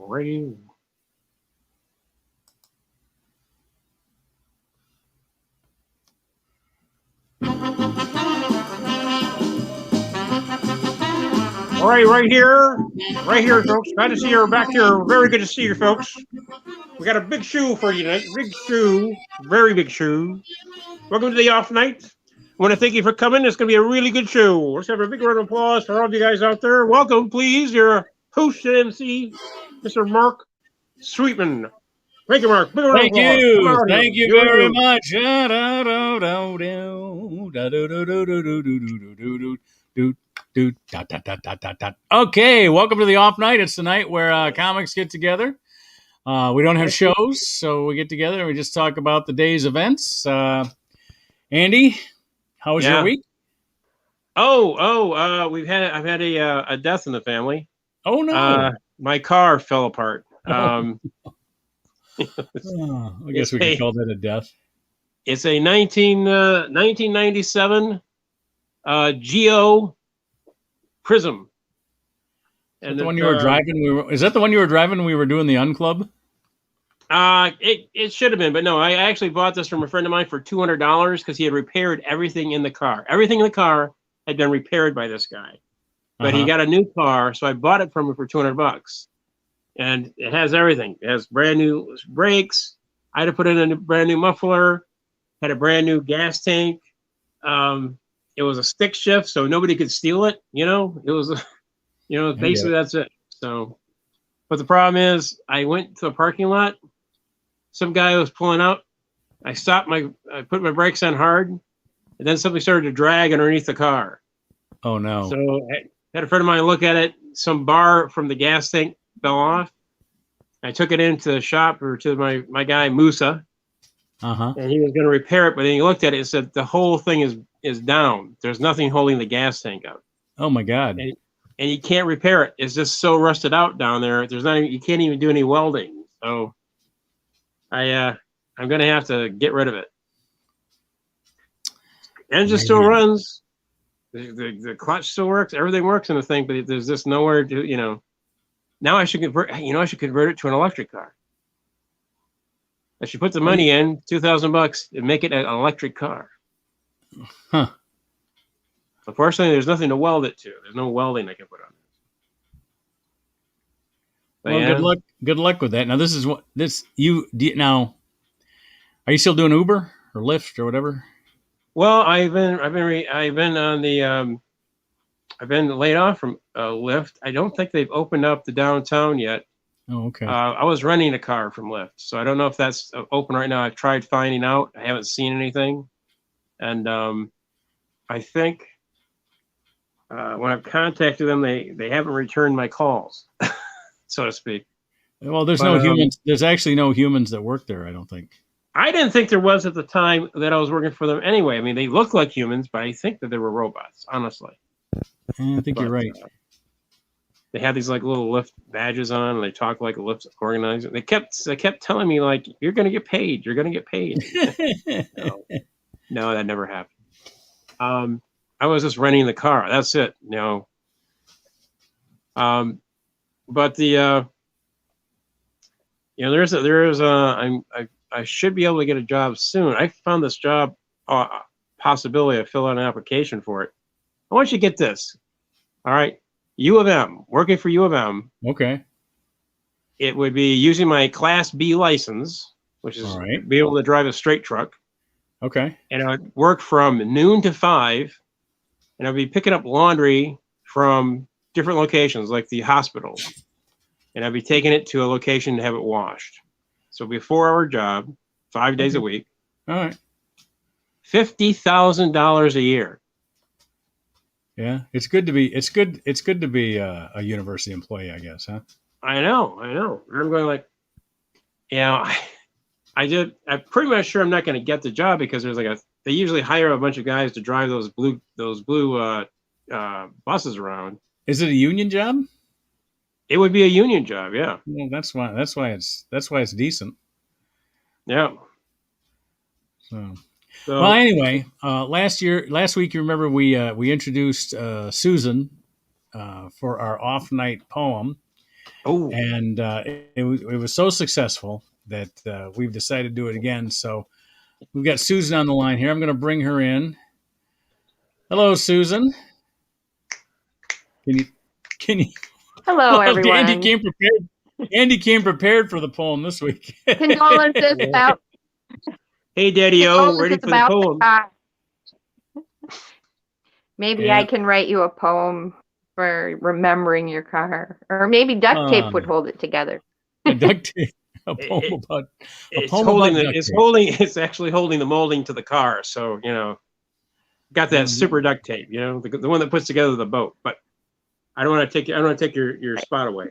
Radio. All right, right here, folks. Glad to see you back here. Very good to see you, folks. We got a big shoe for you tonight. Big shoe, very big shoe. Welcome to the off night. I want to thank you for coming. It's going to be a really good show. Let's have a big round of applause for all of you guys out there. Welcome, please, your host and MC, Mr. Mark Sweetman. Thank you, Mark. Big round of Thank applause. you. Thank you very much. Okay, welcome to the off night. It's the night where comics get together. We don't have shows, so we get together and we just talk about the day's events. Andy, how was your week? I've had a death in the family. Oh no, my car fell apart. I guess we could call that a death. It's a 1997 Geo Prism. And the one you were driving? Is that the one you were driving when we were doing the Unclub? It should have been, but no. I actually bought this from a friend of mine for $200 because he had repaired everything in the car. Everything in the car had been repaired by this guy, but he got a new car, so I bought it from him for $200. And it has everything. It has brand new brakes. I had to put in a brand new muffler. Had a brand new gas tank. It was a stick shift, so nobody could steal it. It was, basically that's it. So, but the problem is, I went to a parking lot. Some guy was pulling out. I put my brakes on hard, and then something started to drag underneath the car. Oh no! So I had a friend of mine look at it. Some bar from the gas tank fell off. I took it into the shop or to my guy Musa, and he was going to repair it. But then he looked at it and said the whole thing is down. There's nothing holding the gas tank up. Oh my God! And you can't repair it. It's just so rusted out down there. You can't even do any welding. So I'm going to have to get rid of it. Engine still runs. The clutch still works. Everything works in the thing, but there's just nowhere to Now I should convert. I should convert it to an electric car. I should put the money in $2,000 and make it an electric car. Huh. Unfortunately, there's nothing to weld it to. There's no welding I can put on it. Well, good luck. Good luck with that. Now, this is what this you now. Are you still doing Uber or Lyft or whatever? Well, I've been on the I've been laid off from Lyft. I don't think they've opened up the downtown yet. Oh, okay. I was renting a car from Lyft, so I don't know if that's open right now. I've tried finding out. I haven't seen anything, and I think when I've contacted them, they haven't returned my calls, so to speak. Well, there's no humans. There's actually no humans that work there, I don't think. I didn't think there was at the time that I was working for them anyway. I mean, they look like humans, but I think that they were robots, honestly. I think you're right. They had these like little Lyft badges on, and they talk like a Lyft organizer. They kept telling me like, "You're going to get paid. You're going to get paid." No, that never happened. I was just renting the car. That's it. No. But the I should be able to get a job soon. I found this job possibility. I filled out an application for it. I want you to get this. All right. U of M, working for U of M. Okay. It would be using my Class B license, which is be able to drive a straight truck. Okay. And I'd work from noon to 5, and I'd be picking up laundry from different locations, like the hospital. And I'd be taking it to a location to have it washed. So it'd be a 4-hour job, 5 days a week. All right. $50,000 a year. Yeah, it's good to be. It's good to be a university employee, I guess, huh? I know. I'm going like, I'm pretty much sure I'm not going to get the job because there's they usually hire a bunch of guys to drive those blue buses around. Is it a union job? It would be a union job, yeah. Well, that's why it's decent. Yeah. So well, anyway, last week, you remember we introduced Susan for our off night poem, Oh, and it was so successful that we've decided to do it again. So we've got Susan on the line here. I'm going to bring her in. Hello, Susan. Can you? Can you? Hello, Well, Andy everyone. came prepared. Andy came prepared for the poem this week. Condolences about hey, Daddy-O, ready condolences for the about poem. Maybe Yeah. I can write you a poem for remembering your car, or maybe duct tape would hold it together. A duct tape. A poem about. It's poem holding about the. duct It's tape. holding. It's actually holding the molding to the car. So got that Mhm. super duct tape. The one that puts together the boat. But I don't want to take. I don't want to take your spot away.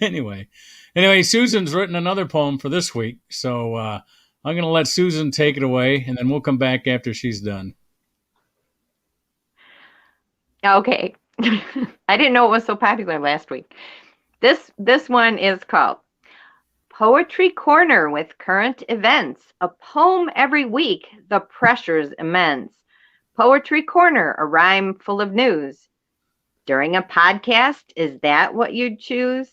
Anyway, Susan's written another poem for this week, so I'm going to let Susan take it away, and then we'll come back after she's done. Okay. I didn't know it was so popular last week. This one is called Poetry Corner with Current Events. A poem every week, the pressure's immense. Poetry Corner, a rhyme full of news. During a podcast, is that what you'd choose?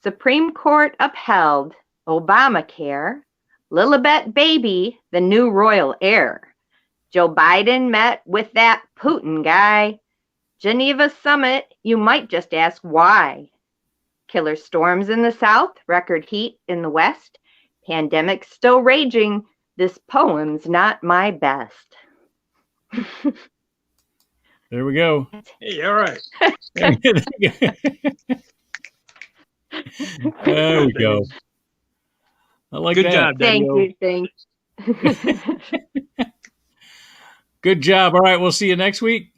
Supreme Court upheld Obamacare. Lilibet baby, the new royal heir. Joe Biden met with that Putin guy. Geneva summit, you might just ask why. Killer storms in the south, record heat in the west. Pandemic still raging, this poem's not my best. There we go. Hey, all right. There we go. I like Good that. job, Daddy-O. Thank you. Good job. All right, we'll see you next week.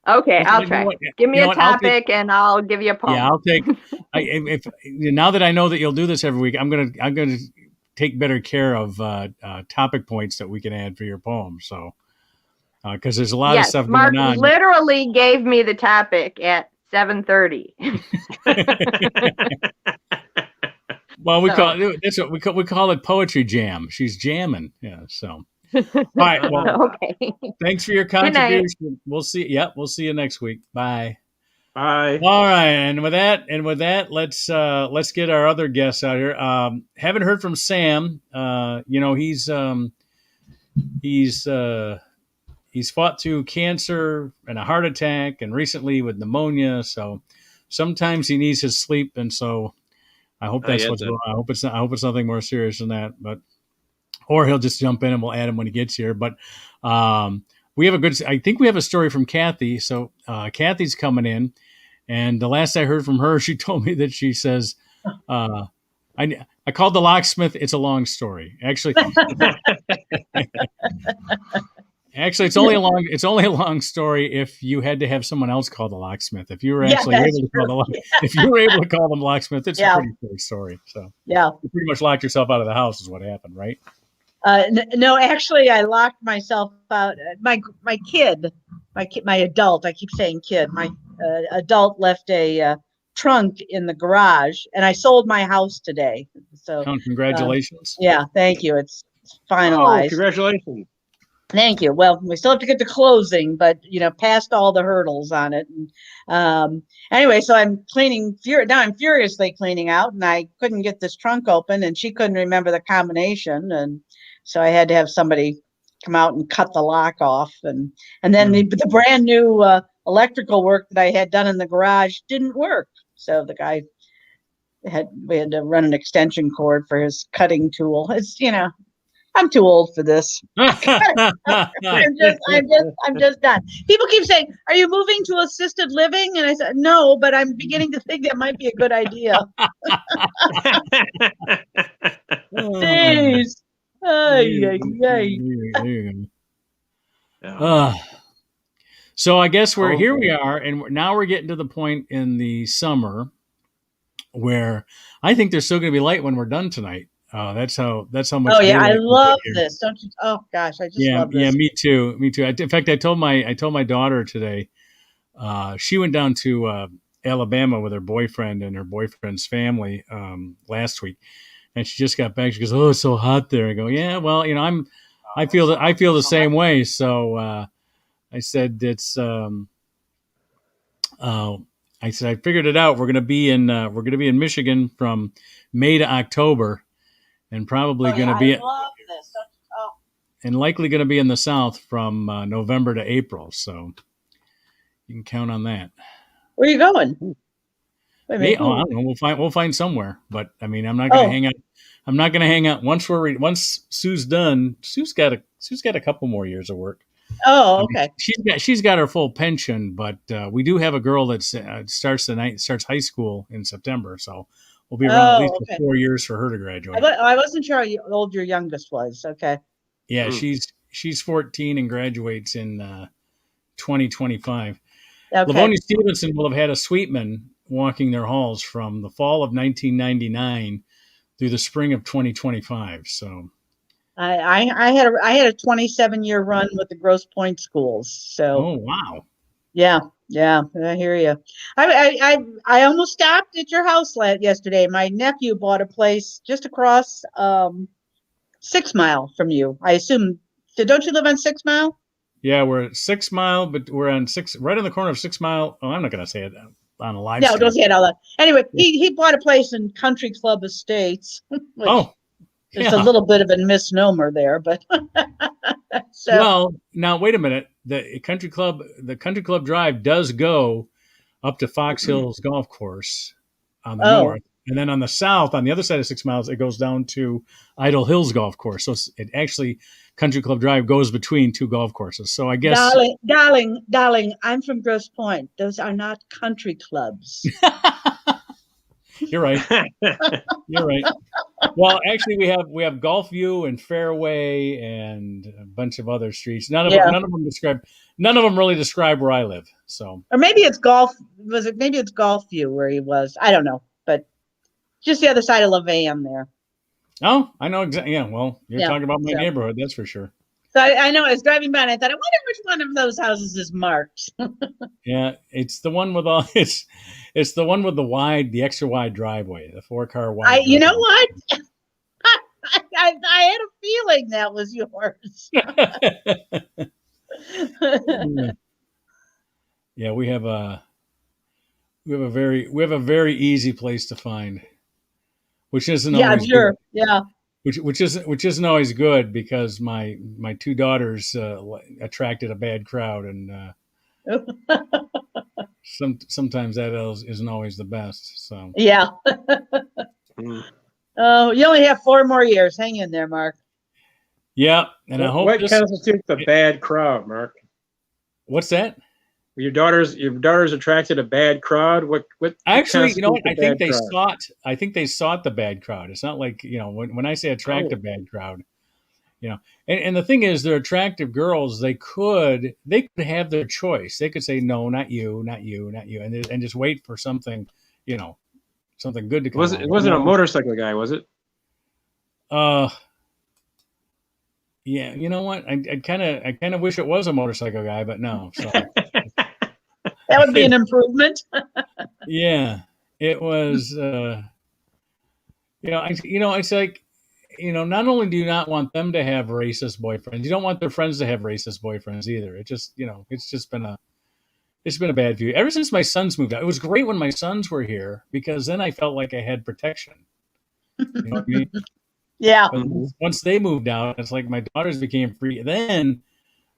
Okay, I'll You know try. what? Give me You know a what? I'll take- topic and I'll give you a poem. Yeah, I'll take. If now that I know that you'll do this every week, I'm gonna take better care of topic points that we can add for your poem. So, because there's a lot of stuff Mark going on. literally gave me the topic at 7:30. Well, we So- call it, that's what we call it poetry jam. She's jamming. Yeah. So, all right. Well, Okay. thanks for your night. contribution. We'll see. Yep. We'll see you next week. Bye. Bye. All right, and with that, let's get our other guests out here. Haven't heard from Sam. He's fought through cancer and a heart attack, and recently with pneumonia. So sometimes he needs his sleep, and so I hope that's what's going on. I hope it's nothing more serious than that. Or he'll just jump in and we'll add him when he gets here. But I think we have a story from Kathy. So Kathy's coming in, and the last I heard from her, she told me that she says, I called the locksmith. It's a long story. Actually, it's only a long story if you had to have someone else call the locksmith. If you were actually if you were able to call them locksmith, it's a pretty short story. So yeah, you pretty much locked yourself out of the house is what happened, right? No, actually, I locked myself out. My adult. I keep saying kid. My adult left a trunk in the garage, and I sold my house today. So, congratulations! Yeah, thank you. It's Oh, finalized. congratulations. Thank you. Well, we still have to get to closing, but past all the hurdles on it. And, anyway, so I'm cleaning. Now I'm furiously cleaning out, and I couldn't get this trunk open, and she couldn't remember the combination, and so I had to have somebody come out and cut the lock off, and then the brand new electrical work that I had done in the garage didn't work. So the guy we had to run an extension cord for his cutting tool. It's I'm too old for this. I'm just done. People keep saying, "Are you moving to assisted living?" And I said, "No, but I'm beginning to think that might be a good idea." Jeez. There you go. So I guess here we are, and now we're getting to the point in the summer where I think there's still going to be light when we're done tonight. That's how much. Oh yeah, I love this. Don't you? Oh gosh, I just love this. Yeah, me too. In fact, I told my daughter today. She went down to Alabama with her boyfriend and her boyfriend's family last week, and she just got back. She goes, "Oh, it's so hot there." I go, "Yeah, well, I feel the same way." So I said, "It's." I said I figured it out. We're gonna be in Michigan from May to October, and probably gonna be I love this. Oh, and likely gonna be in the South from November to April. So you can count on that. where are you going? Wait a Me? minute. Oh, I don't know. We'll find somewhere. But I mean, I'm not gonna Oh. hang out. I'm not gonna hang out once Sue's done. Sue's got a couple more years of work. Oh, okay. She's got her full pension, but we do have a girl that starts high school in September, so we'll be around at least okay. 4 years for her to graduate. I wasn't sure how old your youngest was. Okay. Yeah, Hmm. she's 14 and graduates in 2025. Okay. Livonia Stevenson will have had a sweetman walking their halls from the fall of 1999 through the spring of 2025. So I had a 27-year run with the Grosse Pointe schools. So oh wow. yeah, I hear you. I almost stopped at your house yesterday. My nephew bought a place just across 6 Mile from you. I assume. Don't you live on 6 Mile? Yeah, we're at 6 Mile, but we're on right on the corner of 6 Mile. Oh, I'm not going to say it on a live No, stream. don't say it all that. Anyway, he bought a place in Country Club Estates. Which Oh, there's a little bit of a misnomer there, but so well, now wait a minute. The country club drive does go up to Fox Hills Golf Course on the north, and then on the south, on the other side of 6 Miles, it goes down to Idle Hills Golf Course. So it actually Country Club Drive goes between two golf courses. So I guess, darling, I'm from Grosse Pointe. Those are not country clubs. You're right. You're right. Well, actually, we have Golf View and Fairway and a bunch of other streets. None of them really describe where I live. So, or maybe it's golf. Maybe it's Golf View where he was. I don't know, but just the other side of Levan there. oh, I know exactly. Yeah, well, you're talking about my neighborhood, that's for sure. So I know I was driving by and I thought, I wonder which one of those houses is marked. Yeah, it's the one with all it's the one with the extra wide driveway, the 4-car wide. You know what? I had a feeling that was yours. Yeah, we have a very easy place to find, which isn't always sure. good. Yeah. Which isn't always good because my two daughters attracted a bad crowd, and sometimes that isn't always the best. So yeah. Hmm. Oh, you only have 4 more years. Hang in there, Mark. yeah, and I hope What constitutes a bad crowd, Mark? What's that? Your daughters attracted a bad crowd. What Actually, you know what? constitutes a bad crowd? I think they sought the bad crowd. It's not like, when I say attract a bad crowd, and the thing is, they're attractive girls. They could have their choice. They could say, no, not you, not you, not you, and just wait for something, something good to come. It wasn't a motorcycle guy, was it? Yeah, you know what? I kind of wish it was a motorcycle guy, but no. So That would be an improvement. yeah, it was. It's like, not only do you not want them to have racist boyfriends, you don't want their friends to have racist boyfriends either. It just, it's been a bad view ever since my sons moved out. It was great when my sons were here because then I felt like I had protection. You know what I mean? Yeah. But once they moved out, it's like my daughters became free.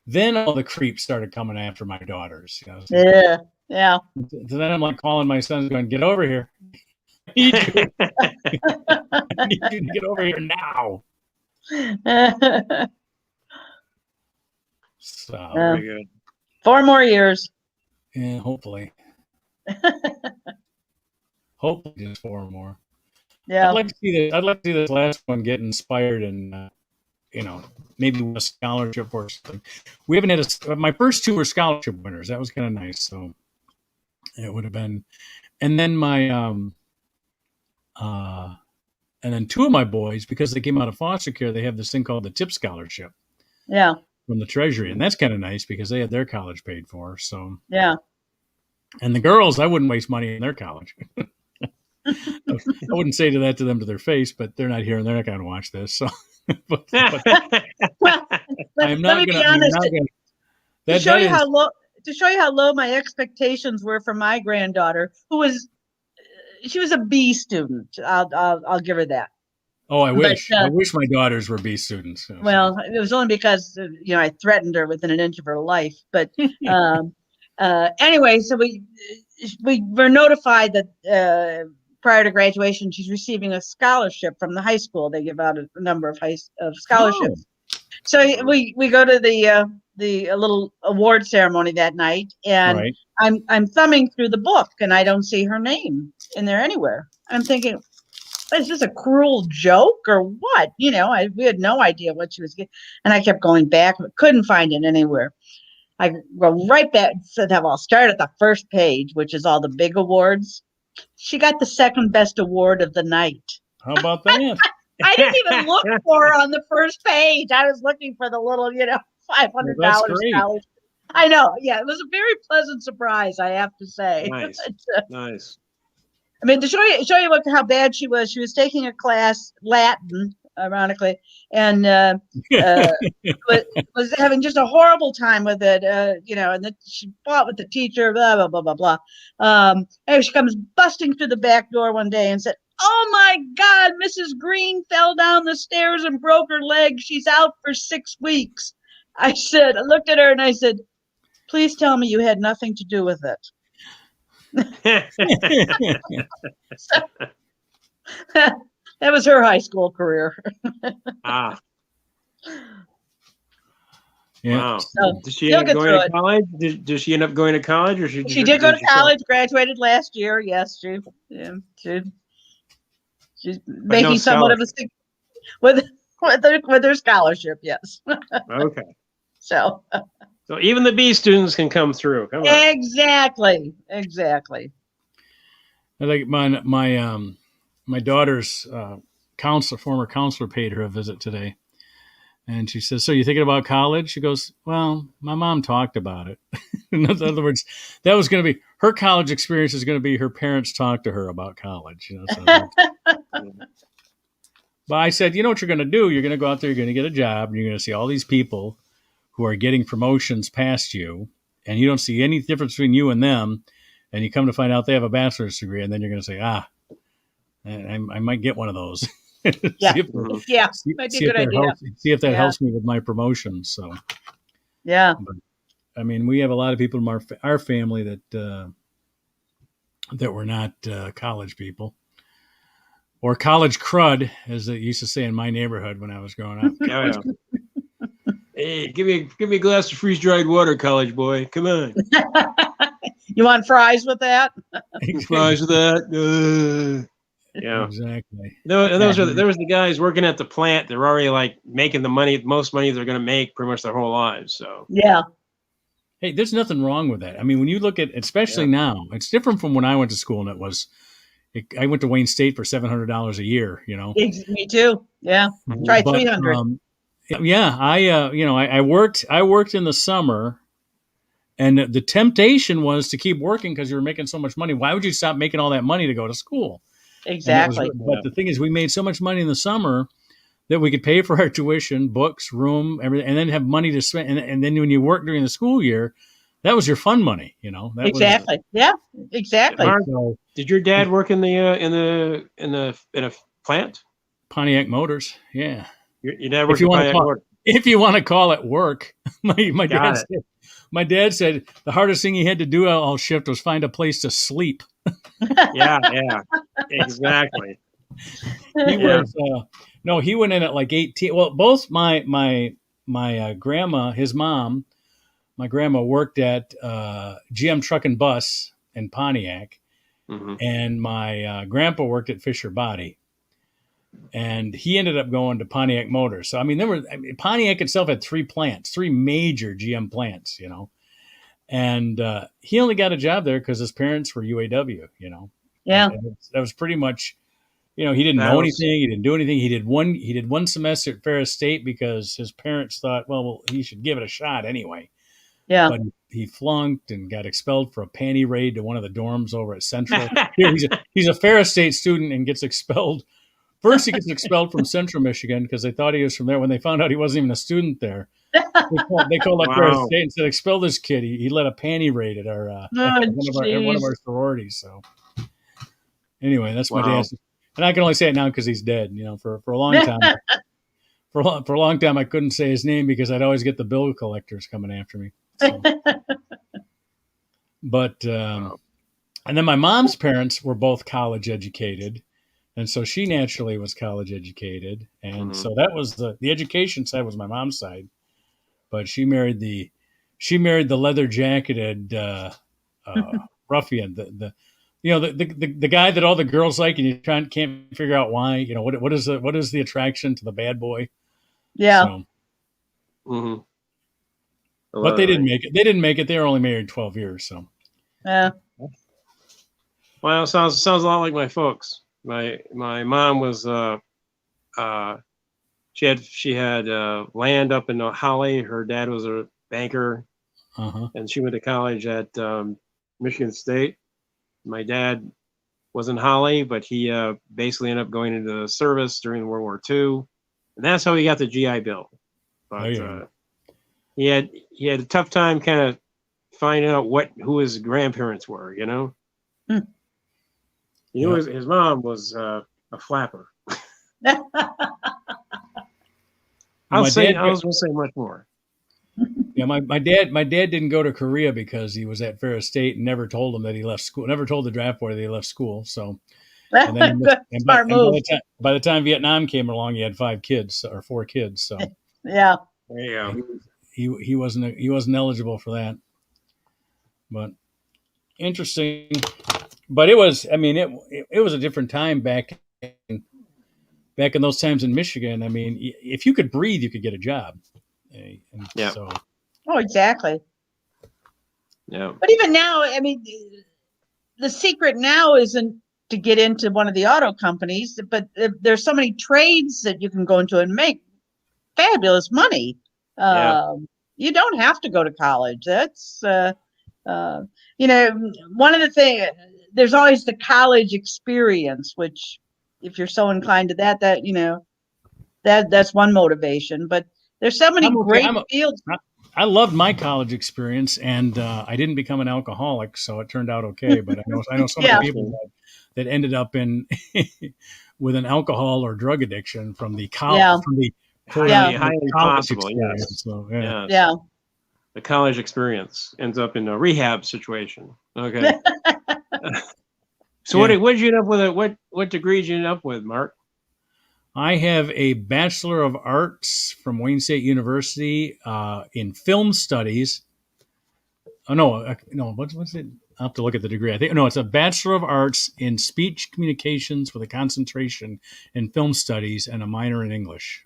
Then all the creeps started coming after my daughters. Yeah. Yeah. So then I'm like calling my sons, going, "Get over here! I need you. I need you to get over here now." So Very good. 4 more years. yeah, hopefully just 4 more. Yeah. I'd like to see this last one get inspired and maybe win a scholarship or something. We haven't had my first 2 were scholarship winners. That was kind of nice. So it would have been, and then and then 2 of my boys, because they came out of foster care, they have this thing called the TIP scholarship Yeah. from the Treasury, and that's kind of nice because they had their college paid for. So Yeah. and the girls, I wouldn't waste money in their college. I wouldn't say that to them to their face, but they're not here and they're not going to watch this. So, Well, I'm let not me going be honest. To show you how low to show you how low my expectations were for my granddaughter, she was a B student. I'll give her that. Oh, I wish. But, I wish my daughters were B students. well, it was only because I threatened her within an inch of her life. But anyway, so we were notified that prior to graduation, she's receiving a scholarship from the high school. They give out a number of scholarships. So we go to the little award ceremony that night, and Right. I'm thumbing through the book, and I don't see her name in there anywhere. I'm thinking, is this a cruel joke or what? We had no idea what she was getting, and I kept going back, but couldn't find it anywhere. I go right back, so that I'll start at the first page, which is all the big awards. She got the second best award of the night. How about that? I didn't even look for her on the first page. I was looking for the little, $500 scholarship. I know. Yeah, it was a very pleasant surprise, I have to say. Nice. Nice. I mean, to show you how bad she was taking a class, Latin, ironically, and was having just a horrible time with it, and then she fought with the teacher, blah, blah, blah, blah, blah. Anyway, she comes busting through the back door one day and said, "Oh my God, Mrs. Green fell down the stairs and broke her leg. She's out for 6 weeks." I looked at her and I said, "Please tell me you had nothing to do with it." That was her high school career. Ah. Yeah. Wow. So, Did she end up going to college? Did she end up going to college, or she did go to college? Graduated last year. Yes, she's making somewhat of a with her scholarship. Yes. Okay. So even the B students can come through. Come on. Exactly. I think my daughter's former counselor paid her a visit today, and she says, "So you thinking about college?" She goes, "Well, my mom talked about it." In other words, that was going to be her college experience. Is going to be her parents talked to her about college. So but I said, "You know what you're going to do? You're going to go out there. You're going to get a job, and you're going to see all these people who are getting promotions past you, and you don't see any difference between you and them. And you come to find out they have a bachelor's degree, and then you're going to say, I might get one of those." Yeah. Mhm. Might be a good idea. See if that helps me with my promotion. So, yeah. But, I mean, we have a lot of people in our family that were not college people, or college crud, as they used to say in my neighborhood when I was growing up. Oh, yeah. Hey, give me a glass of freeze-dried water, college boy. Come on. You want fries with that? Fries with that. Yeah. Exactly. There was the guys working at the plant. They're already like making most money they're going to make pretty much their whole lives. So yeah. Hey, there's nothing wrong with that. I mean, when you look at, especially now, it's different from when I went to school, and I went to Wayne State for $700 a year. Me too. Yeah. Try 300. Yeah, I worked in the summer, and the temptation was to keep working because you were making so much money. Why would you stop making all that money to go to school? Exactly. But the thing is, we made so much money in the summer that we could pay for our tuition, books, room, everything, and then have money to spend. And then when you work during the school year, that was your fun money. That exactly. Yeah. Exactly. Mark, did your dad work in a plant? Pontiac Motors. Yeah. Your dad worked in Pontiac Motors. If you want to call it work, my dad said the hardest thing he had to do all shift was find a place to sleep. Yeah, exactly. He was he went in at like 18. Well, both my grandma, his mom, my grandma worked at GM Truck and Bus in Pontiac, mm-hmm. and my grandpa worked at Fisher Body. And he ended up going to Pontiac Motors. So, I mean, Pontiac itself had 3 major GM plants, And he only got a job there because his parents were UAW, Yeah. And that was pretty much, he didn't know anything. He didn't do anything. He did one semester at Ferris State because his parents thought, well, he should give it a shot anyway. Yeah. But he flunked and got expelled for a panty raid to one of the dorms over at Central. He's a Ferris State student and gets expelled First, he gets expelled from Central Michigan because they thought he was from there. When they found out he wasn't even a student there, they called up there Wow. state and said, "Expel this kid. He led a panty raid at our Oh, one of our jeez. sororities." So anyway, that's my Wow. dad. And I can only say it now because he's dead. You know, for a long time, for a long time, I couldn't say his name because I'd always get the bill collectors coming after me. So. But and then my mom's parents were both college educated, and so she naturally was college educated, and so that was the education side was my mom's side. But she married the leather jacketed ruffian, the guy that all the girls like, and you can't figure out why. You know what is the attraction to the bad boy? Yeah. So, Mm-hmm. but they didn't make it. They didn't make it. They were only married 12 years. So. Yeah. Well, sounds a lot like my folks. My mom was she had land up in Holly. Her dad was a banker, and she went to college at Michigan State. My dad was in Holly, but he basically ended up going into the service during World War II, and that's how he got the GI Bill. But he had a tough time kind of finding out who his grandparents were. You know, his mom was a flapper. I was going to say much more. Yeah, my dad didn't go to Korea because he was at Ferris State and never told him that he left school. Never told the draft boy that he left school. So, and then smart move. By the time Vietnam came along, he had 4 kids. So yeah, there you go. He wasn't eligible for that. But interesting. But it was. I mean, it was a different time back in those times in Michigan. I mean, if you could breathe, you could get a job. Yeah. So. Oh, exactly. Yeah. But even now, I mean, the secret now isn't to get into one of the auto companies, but there's so many trades that you can go into and make fabulous money. You don't have to go to college. That's, one of the things, there's always the college experience, which if you're so inclined to that's one motivation, but there's so many great fields. I loved my college experience, and I didn't become an alcoholic, so it turned out okay. But I know so many people that ended up in with an alcohol or drug addiction from the college, highly possible. Yes. So, the college experience ends up in a rehab situation. Okay. So what did you end up with? What degree did you end up with, Mark? I have a Bachelor of Arts from Wayne State University in film studies. Oh, no, what's it? I'll have to look at the degree. I think, it's a Bachelor of Arts in Speech Communications with a concentration in film studies and a minor in English.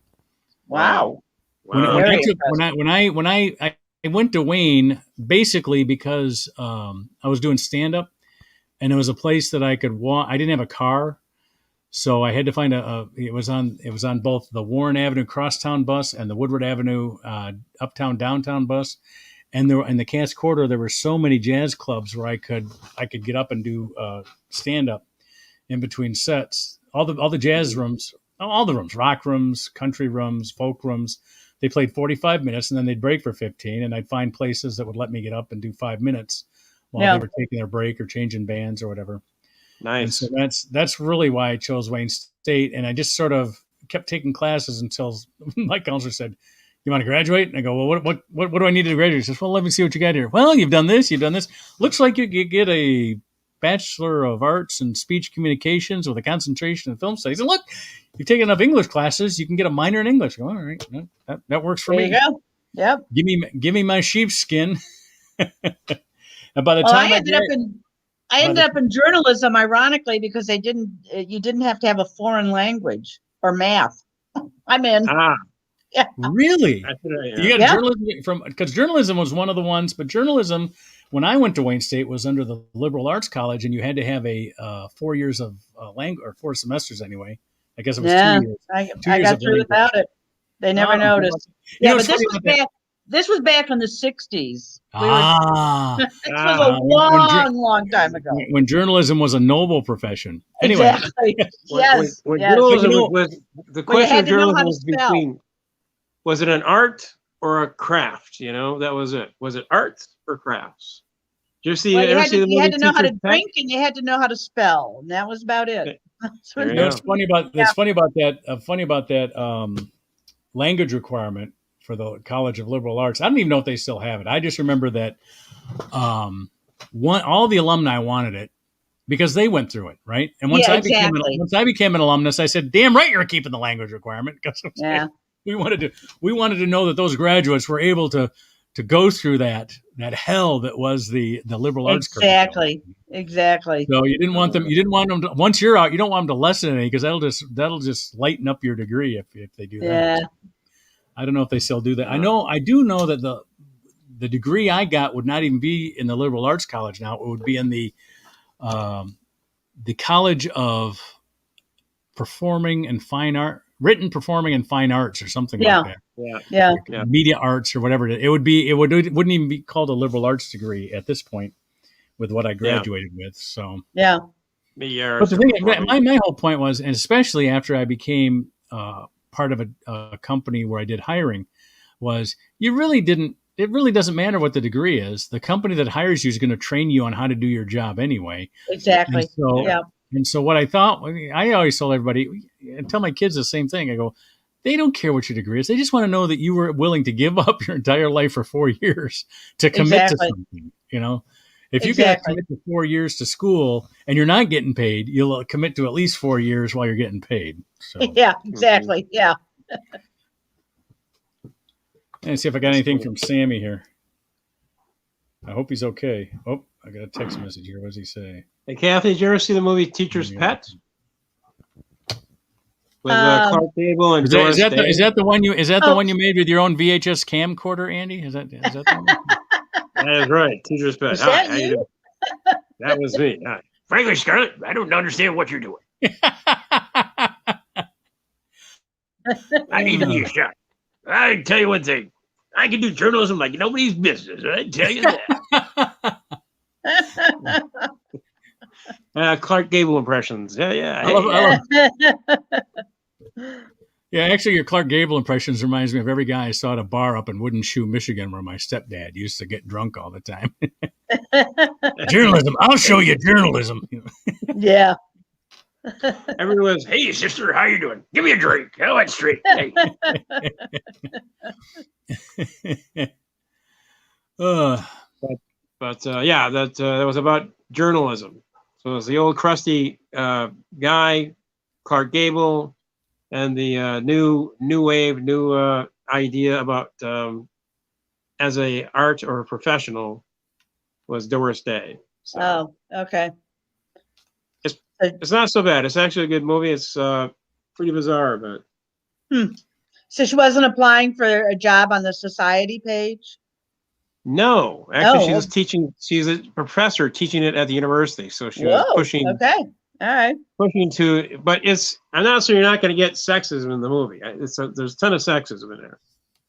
Wow. When I went to Wayne, basically because I was doing stand-up, and it was a place that I could walk. I didn't have a car. So I had to find it was on both the Warren Avenue Crosstown bus and the Woodward Avenue Uptown Downtown bus, and in the Cass Corridor there were so many jazz clubs where I could get up and do stand up in between sets. All the jazz rooms, all the rooms, rock rooms, country rooms, folk rooms. They played 45 minutes and then they'd break for 15, and I'd find places that would let me get up and do 5 minutes while they were taking their break or changing bands or whatever. Nice. And so that's really why I chose Wayne State. And I just sort of kept taking classes until my counselor said, "You want to graduate?" And I go, "Well, what do I need to graduate?" He says, "Well, let me see what you got here." "Well, you've done this. Looks like you get a Bachelor of Arts in Speech Communications with a concentration in film studies. And look, you've taken enough English classes, you can get a minor in English." I go, "All right, that works for me." There you go. Yep. Give me my sheepskin. And by the time I ended up in journalism, ironically, because you didn't have to have a foreign language or math. I'm in. Yeah. Really? You got journalism because journalism was one of the ones, but journalism, when I went to Wayne State, was under the liberal arts college, and you had to have a 4 years of language, or 4 semesters anyway. I guess it was 2 years. I got through without it. They never noticed. Yeah, but this was back. This was back in the 60s. Ah, This was a long time ago. when journalism was a noble profession. Anyway, Exactly. Yes. When yes. journalism But was the Well, you question had of to know how journalism to was spell. between, was it an art or a craft? You know, that was it. Was it arts or crafts? Did you see? Well, you ever had see the to, you movie had to know how to Teacher's Pet? drink, and you had to know how to spell, and that was about it. That's what There you know you what's go. funny about that language requirement for the College of Liberal Arts. I don't even know if they still have it. I just remember that all the alumni wanted it because they went through it, right? And once Yeah, I exactly. became an alumnus, I said, "Damn right, you're keeping the language requirement," because Yeah. we wanted to know that those graduates were able to go through that hell that was the liberal arts curriculum. Exactly. So you didn't want them to, once you're out, you don't want them to lessen any, because that'll just lighten up your degree if they do that. Yeah. I don't know if they still do that. I do know that the degree I got would not even be in the liberal arts college now. It would be in the College of Performing and Fine Art, Written Performing and Fine Arts, or something Yeah. like that. Yeah. Yeah. Media arts or whatever it wouldn't even be called a liberal arts degree at this point with what I graduated with. So Yeah. but the thing, my whole point was, and especially after I became part of a company where I did hiring, was it really doesn't matter what the degree is. The company that hires you is going to train you on how to do your job anyway. Exactly. And so, Yeah. And so what I always told everybody, and tell my kids the same thing. I go, they don't care what your degree is. They just want to know that you were willing to give up your entire life for 4 years to commit to something, you know? If you got to commit to 4 years to school and you're not getting paid, you'll commit to at least 4 years while you're getting paid. So Yeah, exactly. Yeah. let's see if I got anything from Sammy here. I hope he's okay. Oh, I got a text message here. What does he say? Hey, Kathy, did you ever see the movie Teacher's Pet? With Clark Gable and Doris Day? Is that the one you made with your own VHS camcorder, Andy? Is that the one? That is right. Teacher's Pet. Is that you? That was me. Hi. Frankly, Scarlett, I don't understand what you're doing. I need to be a shot. I can tell you one thing. I can do journalism like nobody's business. I tell you that. Clark Gable impressions. Yeah. I love Yeah, actually, your Clark Gable impressions reminds me of every guy I saw at a bar up in Wooden Shoe, Michigan, where my stepdad used to get drunk all the time. Journalism. I'll show you journalism. Yeah. Everyone was, hey, sister, how you doing? Give me a drink. Oh, that's straight. Hey. But that was about journalism. So it was the old crusty guy, Clark Gable, and the new wave, idea about as a art or a professional was Doris Day. So Oh, okay. it's not so bad. It's actually a good movie. It's pretty bizarre, but So she wasn't applying for a job on the society page? no, actually she Oh. was teaching. She's a professor teaching it at the university. So she was Whoa. pushing Okay. All right. to, but I'm not sure you're not going to get sexism in the movie. There's a ton of sexism in there,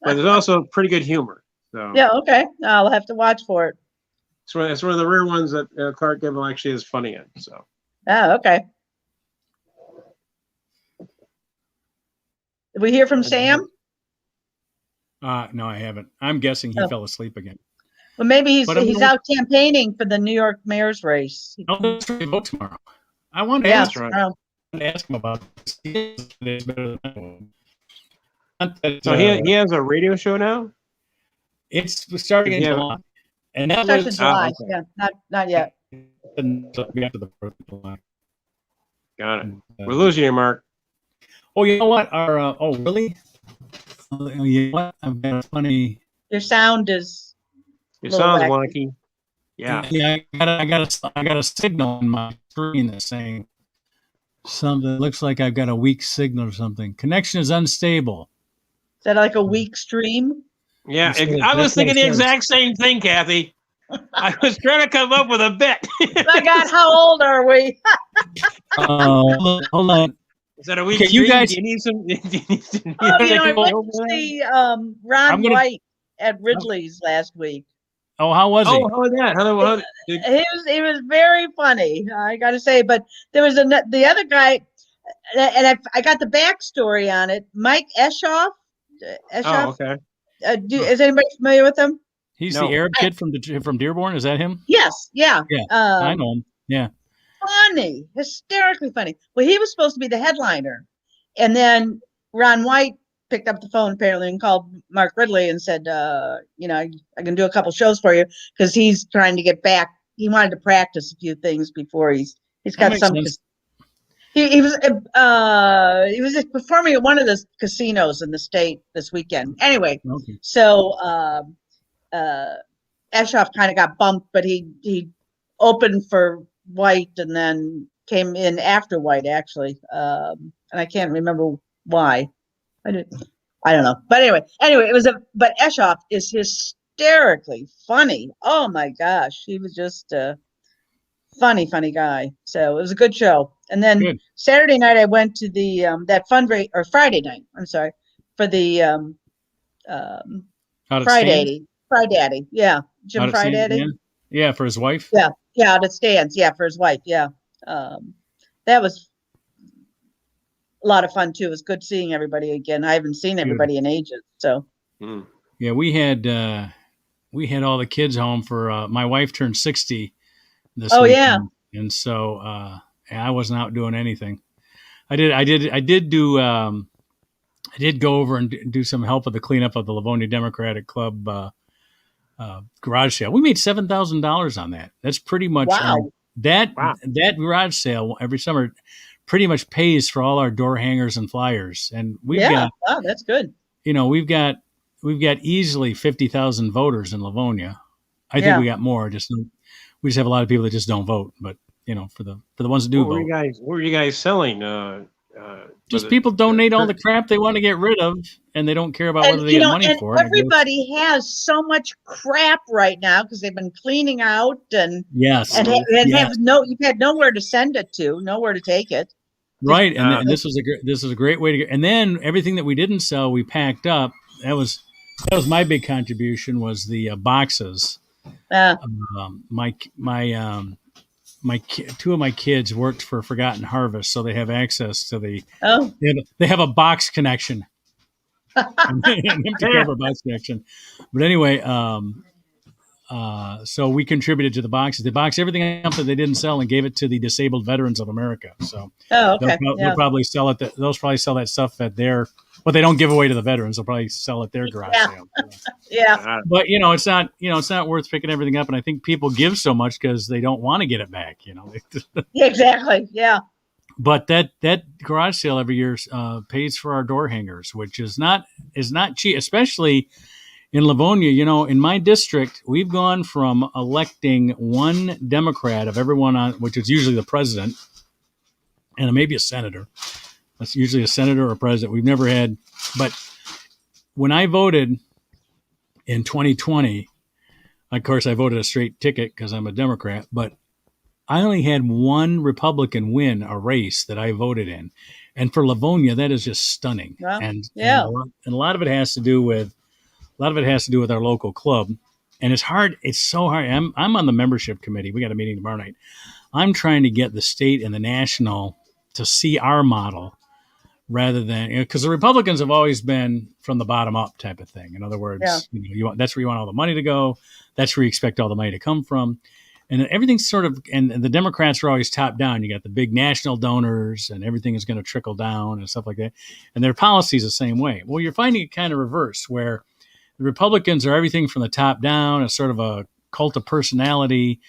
but there's also pretty good humor. So Yeah. Okay. I'll have to watch for it. it's one of the rare ones that Clark Gable actually is funny in. So Oh, okay. Did we hear from Sam? No, I haven't. I'm guessing he Oh. fell asleep again. Well, maybe he's But I'm gonna- out campaigning for the New York mayor's race. Oh, that's right. Vote tomorrow. I wanted to Yeah. ask, right. him about this. It's better than I will. Not that, so he has a radio show now. it's starting in Yeah. July, and that Starts in was July. okay. Yeah. Not yet. after the 4th of July. Got it. We're losing you, Mark. Oh, you know what? Oh, really? You know what? I've got a funny. Your sound is Your Little sound's wacky. wonky. Yeah. I got a signal on my screen that's saying something. It looks like I've got a weak signal or something. Connection is unstable. Is that like a weak stream? Yeah. That's what- I was that's what thinking it the says. exact same thing, Kathy. I was trying to come up with a bit. My God, how old are we? Hold on. Is that a weak Okay, you stream? guys- Do you need some? Do you need some Oh, take I a went over to there? see I'm Ron gonna- White at Ridley's last week. Oh, how was he? Oh, how was that? Dude, He was very funny, I got to say. But there was the other guy, and I got the backstory on it. Mike Eshoff. oh, okay. Is anybody familiar with him? He's No. the Arab kid from Dearborn. Is that him? Yes. Yeah. Yeah, I know him. Yeah. Funny, hysterically funny. Well, he was supposed to be the headliner, and then Ron White picked up the phone apparently and called Mark Ridley and said, I can do a couple shows for you because he's trying to get back. He wanted to practice a few things before he's That got makes some. sense. He was performing at one of the casinos in the state this weekend. Anyway, Okay. so Eshoff kind of got bumped, but he opened for White and then came in after White actually, and I can't remember why. I don't know, but anyway, it was but Eshoff is hysterically funny. Oh my gosh, he was just a funny guy. So it was a good show. And then Good. Saturday night I went to the that fundraiser, or Friday night, I'm sorry, for the How did it Fry stand? Daddy. Fry Daddy, yeah. Jim How'd it Fry stand? Daddy. Yeah, for his wife. Yeah, out at Stands, yeah, for his wife, yeah. That was a lot of fun too. It was good seeing everybody again. I haven't seen everybody in ages, so. Hmm. Yeah, we had all the kids home for my wife turned 60 this Oh, weekend, yeah. and so I wasn't out doing anything. I did go over and do some help with the cleanup of the Livonia Democratic Club garage sale. We made $7,000 on that. That's pretty much Wow. that Wow. garage sale every summer pretty much pays for all our door hangers and flyers. And we've got, wow, that's good. we've got easily 50,000 voters in Livonia. I think Yeah. we got more. We just have a lot of people that just don't vote. But for the ones that do What vote, were you guys selling? just was it- people donate all the crap they want to get rid of, and they don't care about And whether they get money and for it. everybody has so much crap right now because they've been cleaning out and Yes, have you've had nowhere to send it to, nowhere to take it. right. And, Uh, and this is a great way to get. And then everything that we didn't sell, we packed up. That was my big contribution, was the boxes. Uh, Two of my kids worked for Forgotten Harvest, so they have access to oh, they have a box connection. An empty cover box connection. But anyway, so we contributed to the boxes. They boxed everything up that they didn't sell and gave it to the Disabled Veterans of America. So okay. they'll probably sell it. They'll probably sell that stuff at their. What they don't give away to the veterans, they'll probably sell at their garage sale. Yeah. But it's not worth picking everything up. And I think people give so much because they don't want to get it back. Yeah, exactly. Yeah. But that garage sale every year pays for our door hangers, which is not cheap, especially in Livonia. In my district, we've gone from electing one Democrat of everyone on, which is usually the president, and maybe a senator. That's usually a senator or a president. We've never had, but when I voted in 2020, of course, I voted a straight ticket because I'm a Democrat, but I only had one Republican win a race that I voted in. And for Livonia, that is just stunning. Wow. And Yeah. a lot of it has to do with our local club. And it's hard. It's so hard. I'm on the membership committee. We got a meeting tomorrow night. I'm trying to get the state and the national to see our model rather than, because the Republicans have always been from the bottom up type of thing. In other words, that's where you want all the money to go. That's where you expect all the money to come from. And everything's sort of, and the Democrats are always top down. You got the big national donors and everything is going to trickle down and stuff like that. And their policy is the same way. Well, you're finding it kind of reverse, where the Republicans are everything from the top down, a sort of a cult of personality.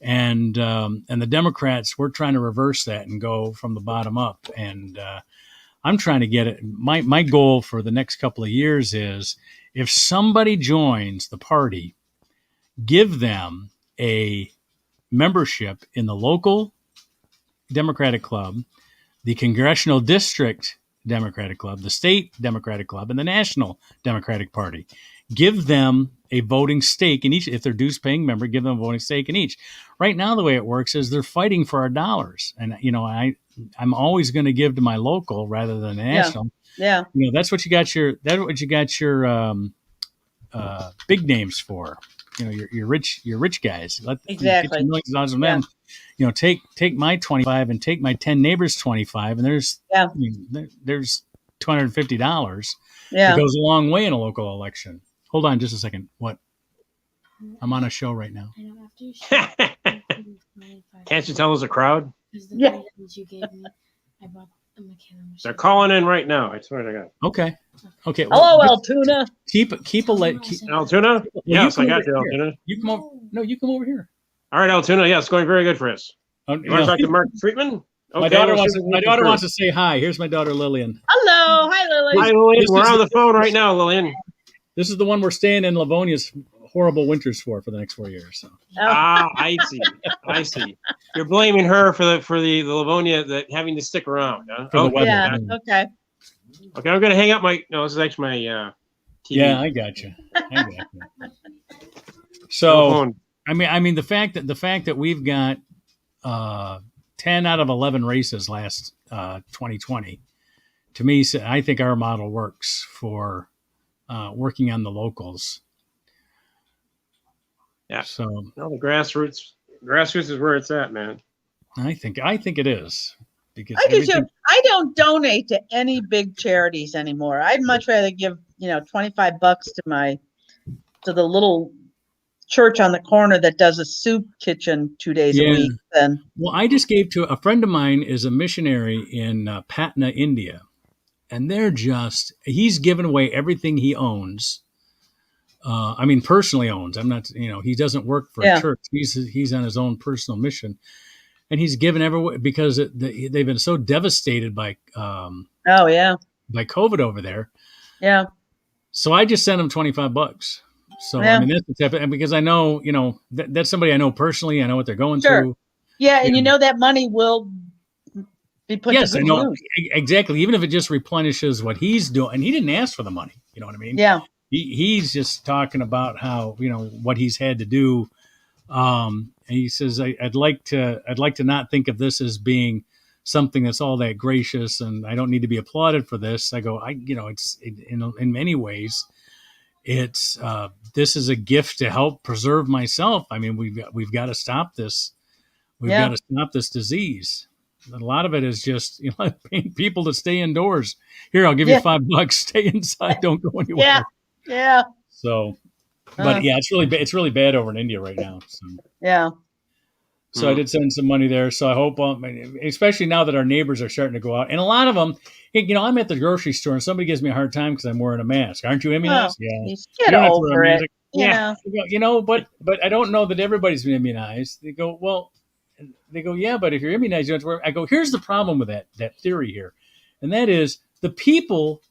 And the Democrats, we're trying to reverse that and go from the bottom up. And I'm trying to get it. My goal for the next couple of years is, if somebody joins the party, give them a membership in the local Democratic Club, the Congressional District Democratic Club, the State Democratic Club, and the National Democratic Party. Give them a voting stake in each. If they're dues-paying member, give them a voting stake in each. Right now, the way it works is they're fighting for our dollars, and I'm always going to give to my local rather than the national. Yeah. That's what you got your big names for. Your rich guys. Let Exactly. get millions of dollars from them. Take my 25 and take my 10 neighbors 25, and there's there's $250. Yeah. It goes a long way in a local election. Hold on just a second. What? I'm on a show right now. I don't have to. Can't you tell there's a crowd? Yeah. You gave me, I bought a mechanical machine. They're calling in right now. I swear to God. Okay. Hello, Altoona. Altoona? Yes, I got you, over here. Altoona. You come over. No, you come over here. All right, Altoona. Yeah, it's going very good for us. You want to talk to Mark Friedman? My Okay, daughter we'll wants. see what My we can daughter do. wants to say hi. Here's my daughter Lillian. Hello. Hi, Lily. Hi, Lillian. This We're is on the- the phone right now, Lillian. This is the one we're staying in Livonia's horrible winters for the next 4 years. So. I see. I see. You're blaming her for the Livonia that having to stick around. Huh? For the Okay. weather. Yeah. Okay. Okay, I'm gonna hang up my. No, this is actually my TV. Yeah, I got you. So. Telephone. I mean, the fact that we've got 10 out of 11 races last 2020, to me, I think our model works for working on the locals. Yeah. So No, the grassroots is where it's at, man. I think it is because I do everything- too. I don't donate to any big charities anymore. I'd much rather give, $25 to the little church on the corner that does a soup kitchen 2 days a Yeah. week than Well, I just gave to a friend of mine is a missionary in Patna, India, and he's given away everything he owns. Personally owns. I'm not, he doesn't work for a church. He's on his own personal mission, and he's given everywhere because they've been so devastated by oh yeah. by COVID over there. Yeah. So I just sent him $25. So Yeah. that's the type of, and because I know, that's somebody I know personally. I know what they're going Sure. through. Yeah, and Yeah. that money will be put Yes, to I good know use. exactly. Even if it just replenishes what he's doing, and he didn't ask for the money. You know what I mean? Yeah. He's just talking about how what he's had to do. And he says, I'd like to not think of this as being something that's all that gracious, and I don't need to be applauded for this. I go, it's in many ways, it's this is a gift to help preserve myself. I mean, we've got to stop this. We've got to stop this disease. And a lot of it is just paying people to stay indoors. Here, I'll give you $5. Stay inside. Don't go anywhere. Yeah. Yeah. So, but it's really bad over in India right now. So. Yeah. So I did send some money there. So I hope, especially now that our neighbors are starting to go out, and a lot of them, I'm at the grocery store and somebody gives me a hard time because I'm wearing a mask. Aren't you immunized? Well, Yeah. you You get don't have to wear over a it. mask. Yeah. But I don't know that everybody's been immunized. They go, well, yeah, but if you're immunized, you don't have to wear. I go, here's the problem with that theory here, and that is the people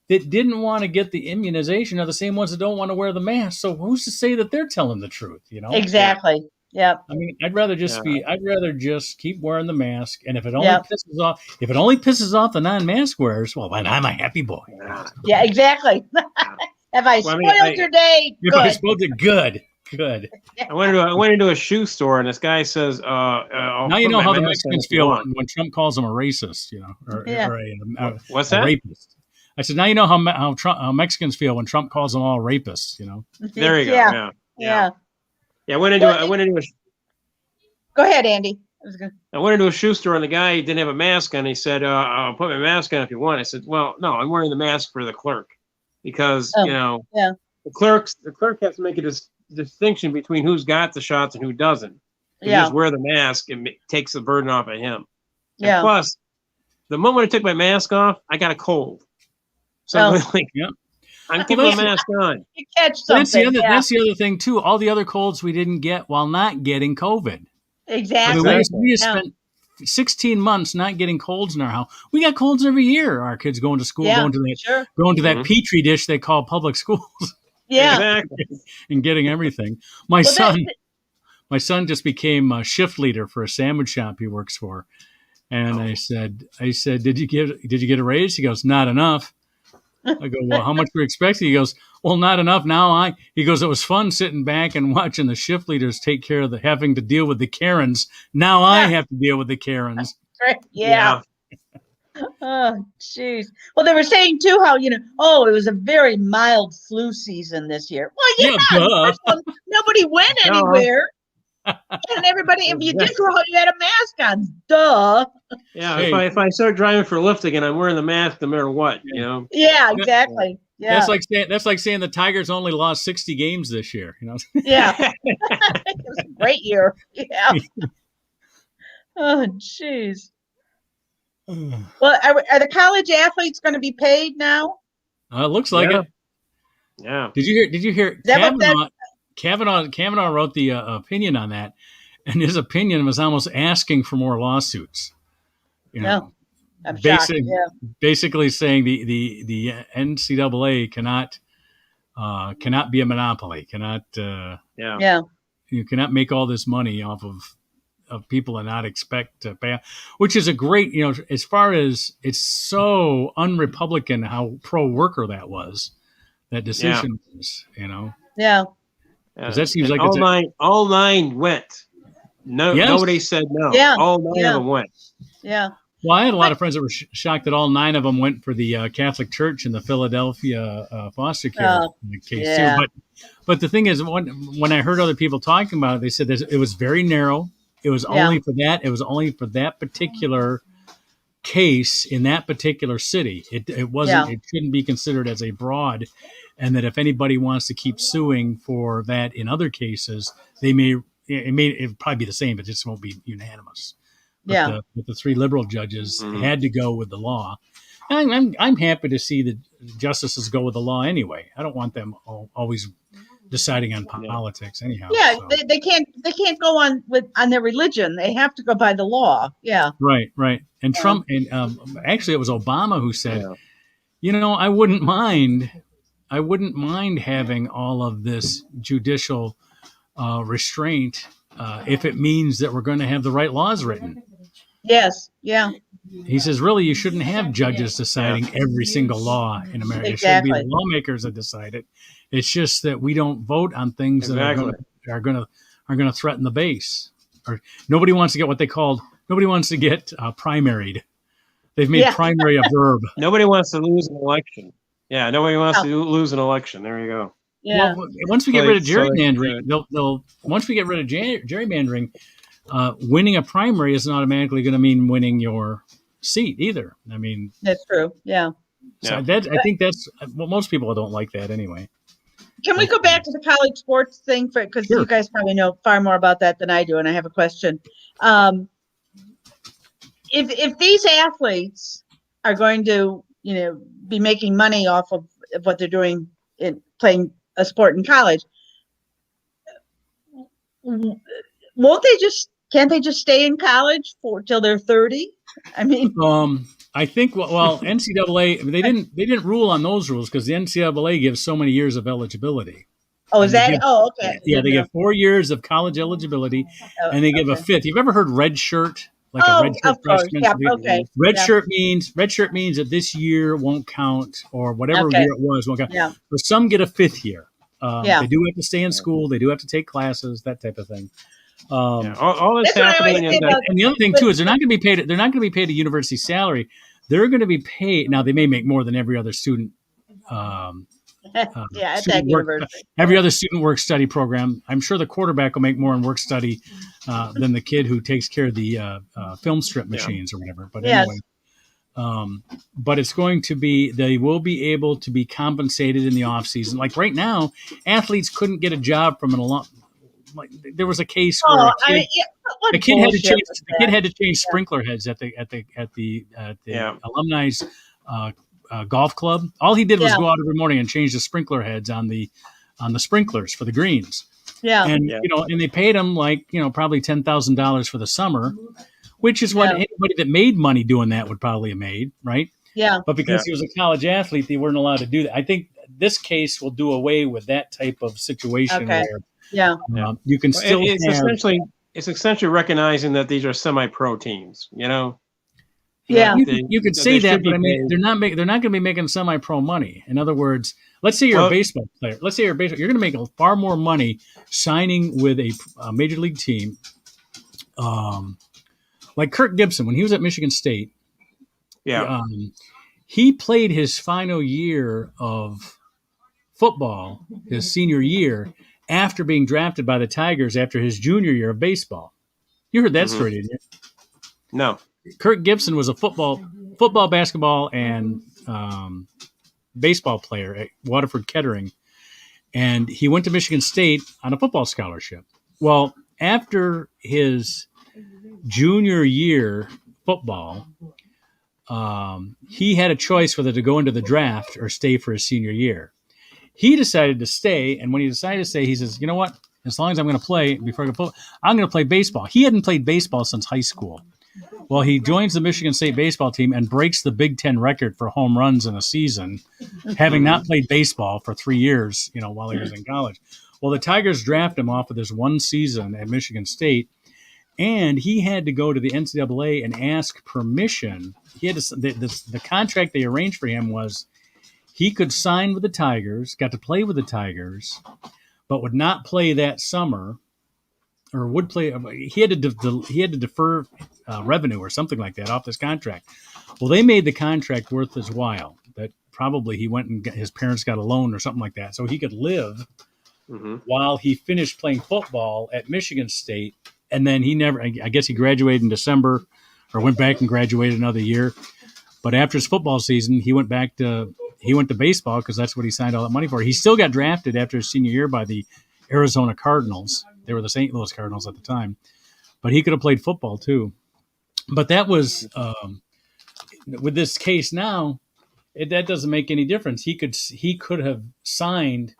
that didn't want to get the immunization are the same ones that don't want to wear the mask. So who's to say that they're telling the truth? Exactly. Yeah. I mean, I'd rather just keep wearing the mask, and if it only pisses off the non-mask wearers, well, then I'm a happy boy. Yeah. Exactly. Have I spoiled your day? If I spoiled it, good. I went into a shoe store and this guy says, Now you know how the Mexicans feel when Trump calls them a racist, or What's a that? rapist. I said, now you know how Mexicans feel when Trump calls them all rapists. There you go. Yeah. Yeah. I went into Go ahead, Andy. I went into a shoe store and the guy didn't have a mask on. He said, I'll put my mask on if you want. I said, well, no, I'm wearing the mask for the clerk because, the clerk has to make a distinction between who's got the shots and who doesn't. You just wear the mask and takes the burden off of him. Yeah. And plus, the moment I took my mask off, I got a cold. So I'm keeping my mask on. You catch something. That's the other thing too. All the other colds we didn't get while not getting COVID. Exactly. I mean, we just spent 16 months not getting colds in our house. We got colds every year. Our kids going to school, going to that petri dish they call public schools. Yeah. Exactly. And getting everything. My son just became a shift leader for a sandwich shop he works for. And I said, did you get a raise? He goes, not enough. I go, well, how much were you expecting? He goes, well, not enough. He goes, it was fun sitting back and watching the shift leaders take care of having to deal with the Karens. Now I have to deal with the Karens. Yeah. Oh, jeez. Well, they were saying too how, oh, it was a very mild flu season this year. Well, Yeah, yeah, the duh. first one, nobody went No. anywhere. And everybody, if you did go out, you had a mask on. Duh. Yeah, Hey. if I start driving for Lyft again, I'm wearing the mask no matter what. You know. Yeah, exactly. Yeah. That's like saying the Tigers only lost 60 games this year. Yeah. It was a great year. Yeah. Oh, jeez. Well, are the college athletes going to be paid now? It looks like Yeah. it. Yeah. Did you hear That what Kavanaugh wrote the opinion on that, and his opinion was almost asking for more lawsuits. No, I'm shocked. Yeah. Basically saying the NCAA cannot be a monopoly. Yeah. You cannot make all this money off of people and not expect to pay, which is a great, as far as it's so un-Republican how pro-worker that decision was, Yeah. because that seems And like all nine went. No, Yes. Nobody said no. Yeah. All nine of them went. Yeah. Well, I had a lot of friends that were shocked that all 9 of them went for the Catholic Church in the Philadelphia foster care case yeah. too. But the thing is, when I heard other people talking about it, they said it was very narrow. It was only for that. It was only for that particular case in that particular city. It wasn't. Yeah. It shouldn't be considered as a broad. And that if anybody wants to keep suing for that in other cases, it'd probably be the same, but it just won't be unanimous. But the 3 liberal judges had to go with the law. And I'm happy to see the justices go with the law anyway. I don't want them always deciding on politics anyhow. Yeah, so. they can't go on their religion. They have to go by the law. Yeah. Right. And Trump and actually it was Obama who said, I wouldn't mind having all of this judicial restraint if it means that we're going to have the right laws written. Yes. Yeah. He says, really, you shouldn't have judges deciding every single law in America. Exactly. It should be the lawmakers that decide it. It's just that we don't vote on things that are going to threaten the base. Or nobody wants to get primaried. They've made primary a verb. Nobody wants to lose an election. Yeah, nobody wants to lose an election. There you go. Yeah. Well, once we get rid of gerrymandering, winning a primary isn't automatically going to mean winning your seat either. I mean, that's true. Yeah. So I think that's most people don't like that anyway. Can we go back to the college sports thing because you guys probably know far more about that than I do, and I have a question. If these athletes are going to, be making money off of what they're doing in playing a sport in college, can't they just stay in college till they're 30? I mean, I think NCAA they didn't rule on those rules because the NCAA gives so many years of eligibility. Oh, is that? Okay. Yeah, they give 4 years of college eligibility, and they give a 5th. You've ever heard red shirt? Like a red shirt freshman? Yeah, okay. Red shirt means that this year won't count, or whatever year it was won't count. Yeah. So some get a 5th year. They do have to stay in school. They do have to take classes, that type of thing. All that's happening is that, and the other thing too is they're not going to be paid. They're not going to be paid a university salary. They're going to be paid. Now they may make more than every other student. At that university. Every other student work study program. I'm sure the quarterback will make more in work study than the kid who takes care of the film strip machines or whatever. But anyway, but it's going to be. They will be able to be compensated in the off season. Like right now, athletes couldn't get a job from an alum. Like there was a case where the kid had to change sprinkler heads at the alumni's golf club. All he did was go out every morning and change the sprinkler heads on the sprinklers for the greens. Yeah, and and they paid him probably $10,000 for the summer, which is what anybody that made money doing that would probably have made, right? Yeah. But because he was a college athlete, they weren't allowed to do that. I think this case will do away with that type of situation where. You can still. It's essentially recognizing that these are semi-pro teams. You could say that, but I mean, they're not going to be making semi-pro money. In other words, let's say you're a baseball player. You're going to make far more money signing with a major league team, like Kirk Gibson when he was at Michigan State. Yeah. He played his final year of football, his senior year, after being drafted by the Tigers after his junior year of baseball. You heard that Mhm. story, didn't you? No. Kirk Gibson was a football, basketball, and baseball player at Waterford Kettering, and he went to Michigan State on a football scholarship. Well, after his junior year football, he had a choice whether to go into the draft or stay for his senior year. He decided to stay, and when he decided to stay, he says, "You know what? As long as I'm going to play, before I go, I'm going to play baseball." He hadn't played baseball since high school. Well, he joins the Michigan State baseball team and breaks the Big Ten record for home runs in a season, having not played baseball for 3 years, while he was in college. Well, the Tigers draft him off of this one season at Michigan State, and he had to go to the NCAA and ask permission. He had to, the contract they arranged for him was he could sign with the Tigers, got to play with the Tigers, but would not play that summer, or would play. He had to defer revenue or something like that off this contract. Well, they made the contract worth his while. That probably he went and his parents got a loan or something like that, so he could live while he finished playing football at Michigan State. And then he never. I guess he graduated in December, or went back and graduated another year. But after his football season, he went to baseball because that's what he signed all that money for. He still got drafted after his senior year by the Arizona Cardinals. They were the St. Louis Cardinals at the time, but he could have played football too. But that was with this case now, that doesn't make any difference. He could have signed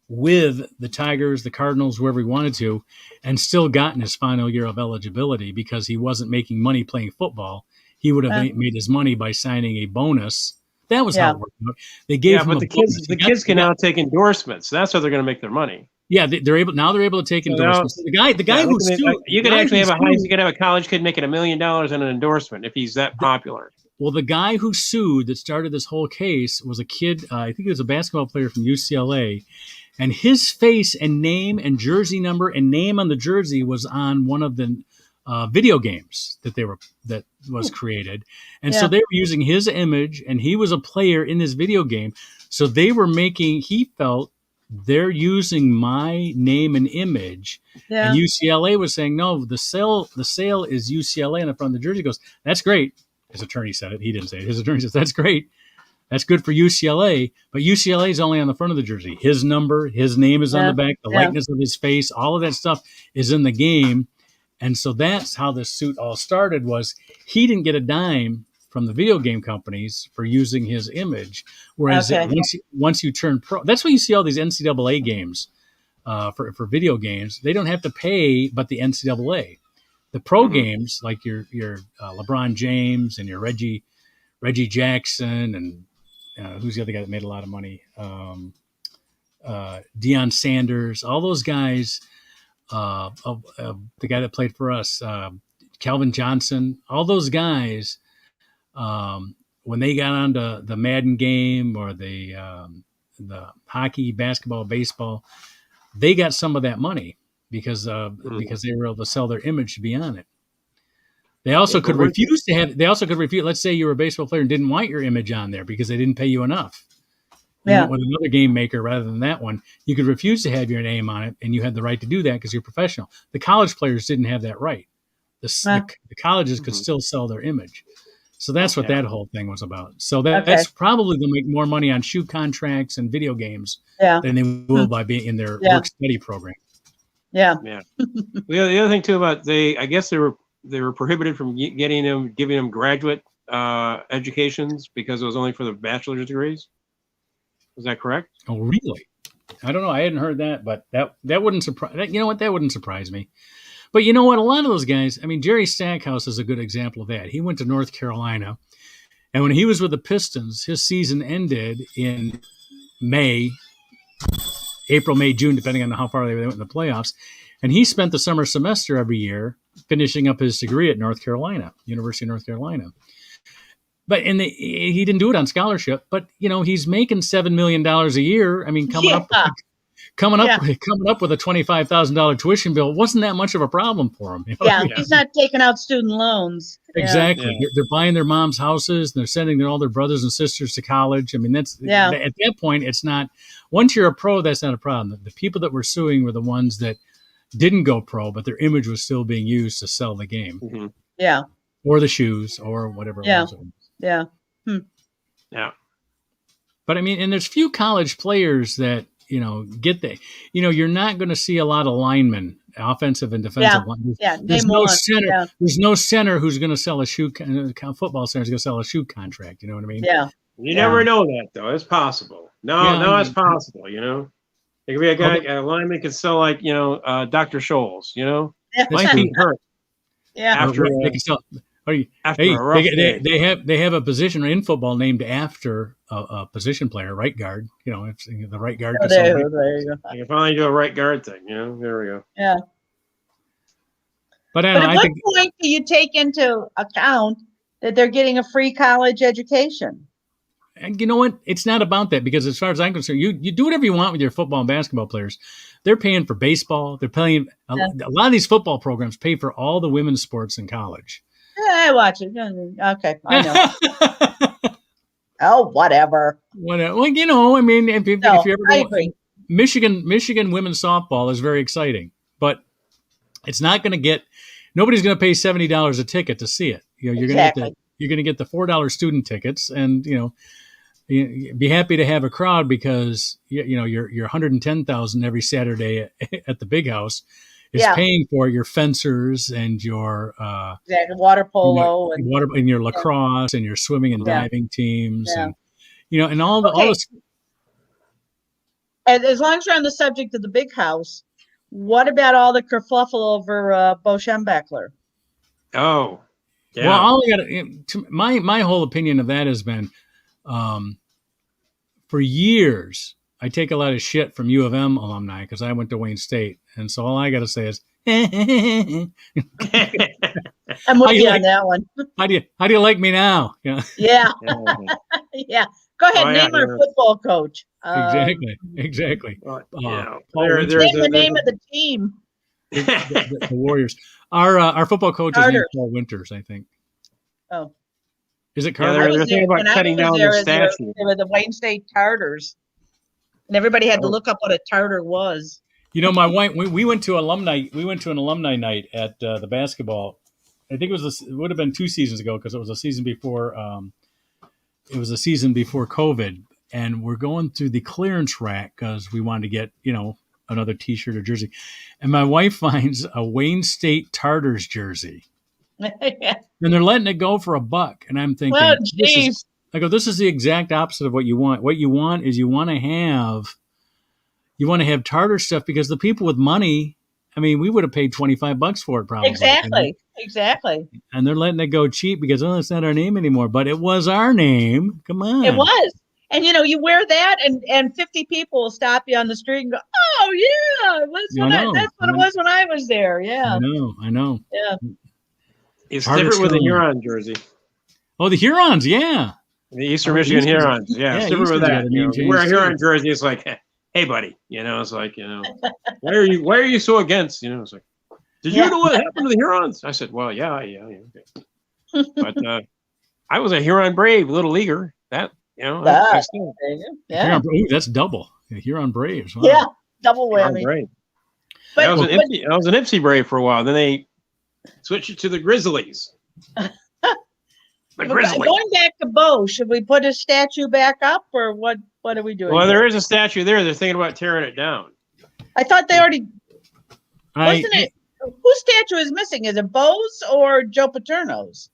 with the Tigers, the Cardinals, whoever he wanted to, and still gotten his final year of eligibility because he wasn't making money playing football. He would have made his money by signing a bonus. That was how it worked out. They gave him but the kids can now take endorsements. That's how they're going to make their money. Yeah, they're able to take endorsements. The guy who sued, you could actually have a college kid making $1 million in an endorsement if he's that popular. Well, the guy who sued that started this whole case was a kid. I think he was a basketball player from UCLA, and his face and name and jersey number and name on the jersey was on one of the video games that was created, and so they were using his image, and he was a player in this video game. So they were making. He felt they're using my name and image, and UCLA was saying no. The sale is UCLA on the front of the jersey. He goes, that's great. His attorney said it. He didn't say it. His attorney says that's great. That's good for UCLA, but UCLA is only on the front of the jersey. His number, his name is on the back. The likeness of his face, all of that stuff is in the game. And so that's how this suit all started. Was he didn't get a dime from the video game companies for using his image, whereas once you turn pro, that's why you see all these NCAA games for video games. They don't have to pay, but the NCAA, the pro games like your LeBron James and your Reggie Jackson and who's the other guy that made a lot of money? Deion Sanders, all those guys. The guy that played for us, Calvin Johnson, all those guys, when they got onto the Madden game or the hockey, basketball, baseball, they got some of that money because they were able to sell their image to be on it. They also could refuse to have. They also could refuse. Let's say you were a baseball player and didn't want your image on there because they didn't pay you enough. Yeah. With another game maker rather than that one, you could refuse to have your name on it, and you had the right to do that because you're professional. The college players didn't have that right. The colleges could still sell their image. So that's what that whole thing was about. So that's probably going to make more money on shoe contracts and video games than they will by being in their work study program. Yeah. Yeah. The other thing too about I guess they were prohibited from giving them graduate educations because it was only for the bachelor's degrees. Is that correct? Oh, really? I don't know. I hadn't heard that, but that wouldn't surprise. You know what? That wouldn't surprise me. But you know what? A lot of those guys. I mean, Jerry Stackhouse is a good example of that. He went to North Carolina, and when he was with the Pistons, his season ended in April, May, June, depending on how far they went in the playoffs. And he spent the summer semester every year finishing up his degree at University of North Carolina. But he didn't do it on scholarship. But he's making $7 million a year. I mean, coming up coming up with a $25,000 tuition bill wasn't that much of a problem for him. Yeah, Yeah. he's not taking out student loans. Yeah. Exactly. Yeah. They're buying their mom's houses and they're sending all their brothers and sisters to college. I mean, at that point, it's not, once you're a pro, that's not a problem. The people that were suing were the ones that didn't go pro, but their image was still being used to sell the game Mm-hmm. Yeah. or the shoes or whatever. Yeah. It was. Yeah. Yeah. But I mean, and there's few college players that, get the, you're not going to see a lot of linemen, offensive and defensive linemen. Yeah. There's Name no one. center. Yeah. There's no center who's going to sell a football center is going to sell a shoe contract. You know what I mean? Yeah. You never know that, though. It's possible. No, it's possible, It could be a guy, a lineman could sell like, Dr. Scholes, Might be hurt Yeah. after, They can sell. after Hey, a rough day. they have a position in football named after a position player, right guard. If the right guard. Oh, can sell there right. you go. I can finally do a right guard thing, There we go. Yeah. But But at I what think point do you take into account that they're getting a free college education? and you know what? It's not about that because as far as I'm concerned, you do whatever you want with your football and basketball players. They're paying for baseball. They're paying a lot of these football programs pay for all the women's sports in college. I watch it. Okay, I know. Oh, whatever. Well, I mean, if you ever I go, agree. Michigan women's softball is very exciting, but it's not going to get. Nobody's going to pay $70 a ticket to see it. You're Exactly. going to get the $4 student tickets, and be happy to have a crowd because your 110,000 every Saturday at the big house is paying for your fencers and your Exactly. Water polo and your lacrosse and your swimming and diving teams and and all the Okay. all this. and as long as you're on the subject of the big house, what about all the kerfluffle over Bo Schembechler? Oh, yeah. Well, all I got my whole opinion of that has been, for years, I take a lot of shit from U of M alumni because I went to Wayne State, and so all I got to say is, I'm with you on that one. how do you like me now? Yeah, Yeah, yeah. Go ahead, Oh, yeah, name our yeah. football coach. exactly. Well, Paul there- Winter. there's Name the name of the team. The Warriors. Our football coach is named Carter. Paul Winters, I think. Oh, Is it Yeah, Carter? they're I was thinking there- about when I cutting was down there, the they were- statue. They were the Wayne State Tartars, and everybody had to Oh. look up what a tartar was. My wife. We went to alumni. We went to an alumni night at the basketball. I think it would have been 2 seasons ago because it was a season before. It was a season before COVID, and we're going through the clearance rack because we wanted to get another T-shirt or jersey, and my wife finds a Wayne State Tartars jersey, Yeah. and they're letting it go for $1, and I'm thinking, Well, this geez. is, I go, this is the exact opposite of what you want. What you want is you want to have Tartar stuff because the people with money, I mean, we would have paid $25 for it probably. Exactly. And they're letting it go cheap because, it's not our name anymore, but it was our name. Come on. It was. And you wear that and 50 people will stop you on the street and go, "Oh yeah, that's what it was when I was there." Yeah. I know. Yeah. It's Harder different with the stone. Huron jersey. Oh, the Hurons, yeah. The Eastern Michigan Eastern- Hurons. Yeah, it's yeah, different with Eastern's that. got a name You wear a change, Huron too. jersey, it's like, hey, buddy. It's like, why are you so against? It's like, did you know what happened to the Hurons? I said, well, yeah. Okay. But I was a Huron Brave, little leaguer. That, I still, There you go. Yeah. Huron, ooh, that's double. The Huron Braves. Wow. Yeah. Double Huron whammy. Brave. But, I was an Ipsy Brave for a while. Then they switched it to the Grizzlies. The Grizzlies. going back to Bo, should we put his statue back up or what are we doing? Well, here? there is a statue there. They're thinking about tearing it down. I thought they already I, wasn't it. Whose statue is missing? Is it Bo's or Joe Paterno's?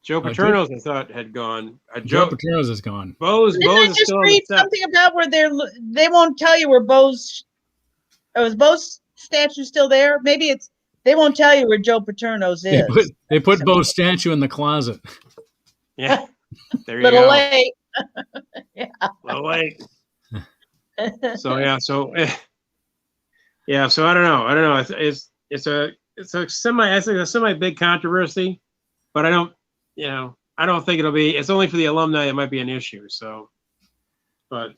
Joe Paterno's, I thought, had gone. Joe Paterno's is gone. Bo's Didn't I is just still on the read set. something about where they won't tell you where Bo's? Oh, is Bo's statue still there? Maybe they won't tell you where Joe Paterno's is. They put Bo's statue in the closet. Yeah, there you Little go. late. Little late. So I don't know. It's a semi big controversy, but I don't think it'll be. It's only for the alumni. It might be an issue. So, but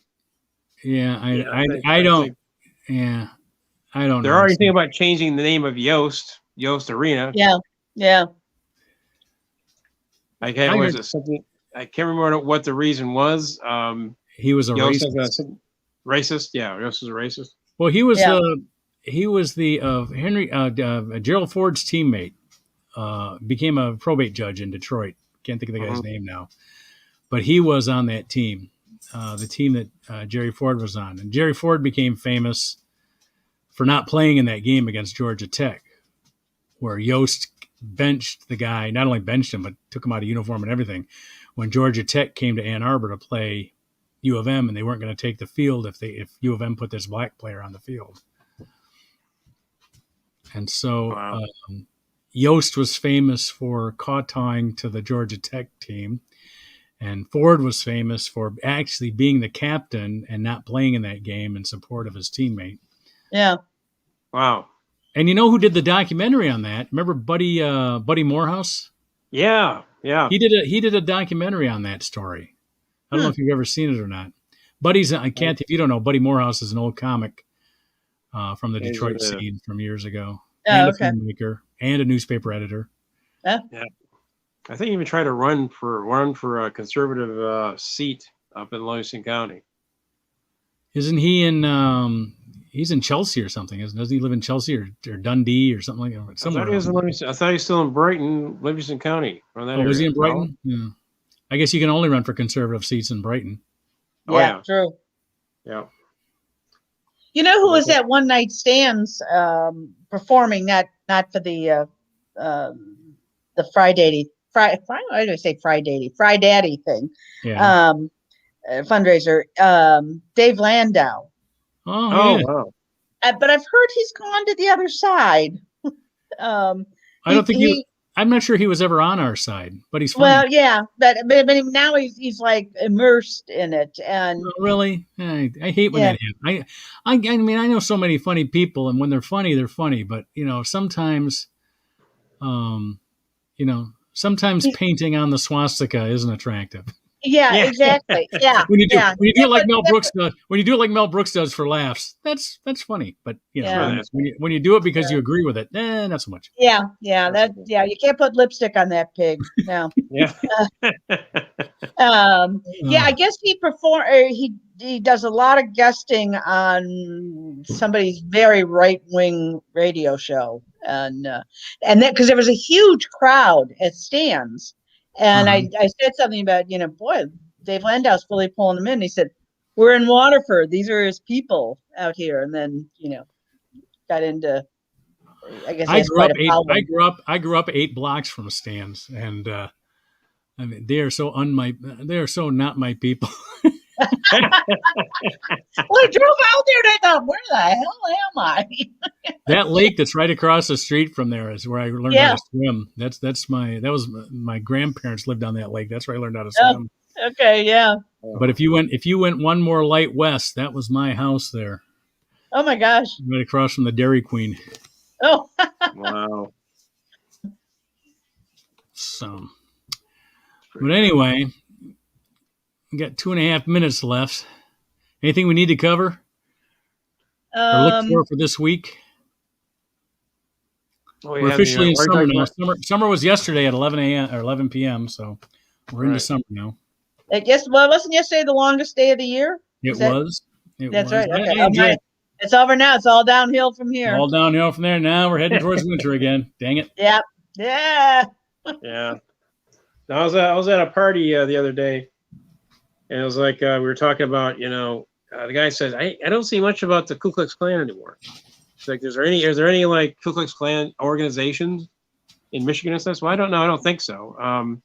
Yeah, I I don't. think Yeah, I don't They're know. already thinking about changing the name of Yost Arena. Yeah. Yeah. I can't. Was it something? I can't remember what the reason was. He was a Yost racist. as a racist. Yeah, Yost is a racist. Well, he was Yeah. the Gerald Ford's teammate. Became a probate judge in Detroit. Can't think of the guy's name now, but he was on that team, the team that Jerry Ford was on. And Jerry Ford became famous for not playing in that game against Georgia Tech, where Yost benched the guy, not only benched him, but took him out of uniform and everything, when Georgia Tech came to Ann Arbor to play U of M, and they weren't going to take the field if U of M put this black player on the field. And so Wow. Yost was famous for kowtowing to the Georgia Tech team, and Ford was famous for actually being the captain and not playing in that game in support of his teammate. Yeah. Wow. And you know who did the documentary on that? Remember Buddy Morehouse? Yeah. Yeah. He did a documentary on that story. I don't know if you've ever seen it or not. If you don't know, Buddy Morehouse is an old comic from the He's Detroit a- scene from years ago, Oh, and okay. a filmmaker and a newspaper editor. I think he even tried to run for a conservative seat up in Livingston County. Isn't he in? He's in Chelsea or something. Doesn't he live in Chelsea or Dundee or something like that? I Somewhere. thought he was in Livingston. I thought he was still in Brighton, Livingston County. Or that Was he area. in Brighton? Yeah. I guess you can only run for conservative seats in Brighton. Oh, Yeah. yeah. True. Yeah. You know who was at One Night Stands performing? Not for the Friday. I do say Friday thing. Yeah. Fundraiser. Dave Landau. Oh, Oh, yeah. wow. But I've heard he's gone to the other side. I don't think I'm not sure he was ever on our side, but he's funny. Well, yeah, but now he's like immersed in it, and Oh, really? I hate when that happens. I mean, I know so many funny people, and when they're funny, they're funny. But sometimes, sometimes painting on the swastika isn't attractive. yeah, Yeah. exactly, yeah. When you do it like but- Mel Brooks does, when you do it like Mel Brooks does for laughs, that's funny. But Yeah. when you do it because you agree with it, not so much. Yeah, you can't put lipstick on that pig. No. Yeah. Yeah, I guess he he does a lot of guesting on somebody's very right-wing radio show, and then because there was a huge crowd at Stan's, and I said something about, boy, Dave Landau's fully pulling them in. He said, "We're in Waterford. These are his people out here," and then got into. I guess I grew up 8 blocks from Stan's, and I mean, they are so not my people. Well, I drove out there and I thought, where the hell am I? That lake that's right across the street from there is where I learned how to swim. That was my grandparents lived on that lake. That's where I learned how to swim. Okay, yeah. But if you went one more light west, that was my house there, Oh my gosh. right across from the Dairy Queen. Oh, Wow. So, but anyway, we got 2.5 minutes left. Anything we need to cover or look for this week? We're officially in summer now. Summer was yesterday at 11 a.m. or 11 p.m. So we're into summer now. wasn't yesterday the longest day of the year? It was. That's right. Okay. I enjoyed it. It's over now. It's all downhill from here. All downhill from there. Now we're heading towards winter again. Dang it. Yeah. Yeah. I was at a party the other day, and it was like we were talking about, the guy says, I don't see much about the Ku Klux Klan anymore. It's like, is there any like Ku Klux Klan organizations in Michigan and stuff? Well, I don't know. I don't think so.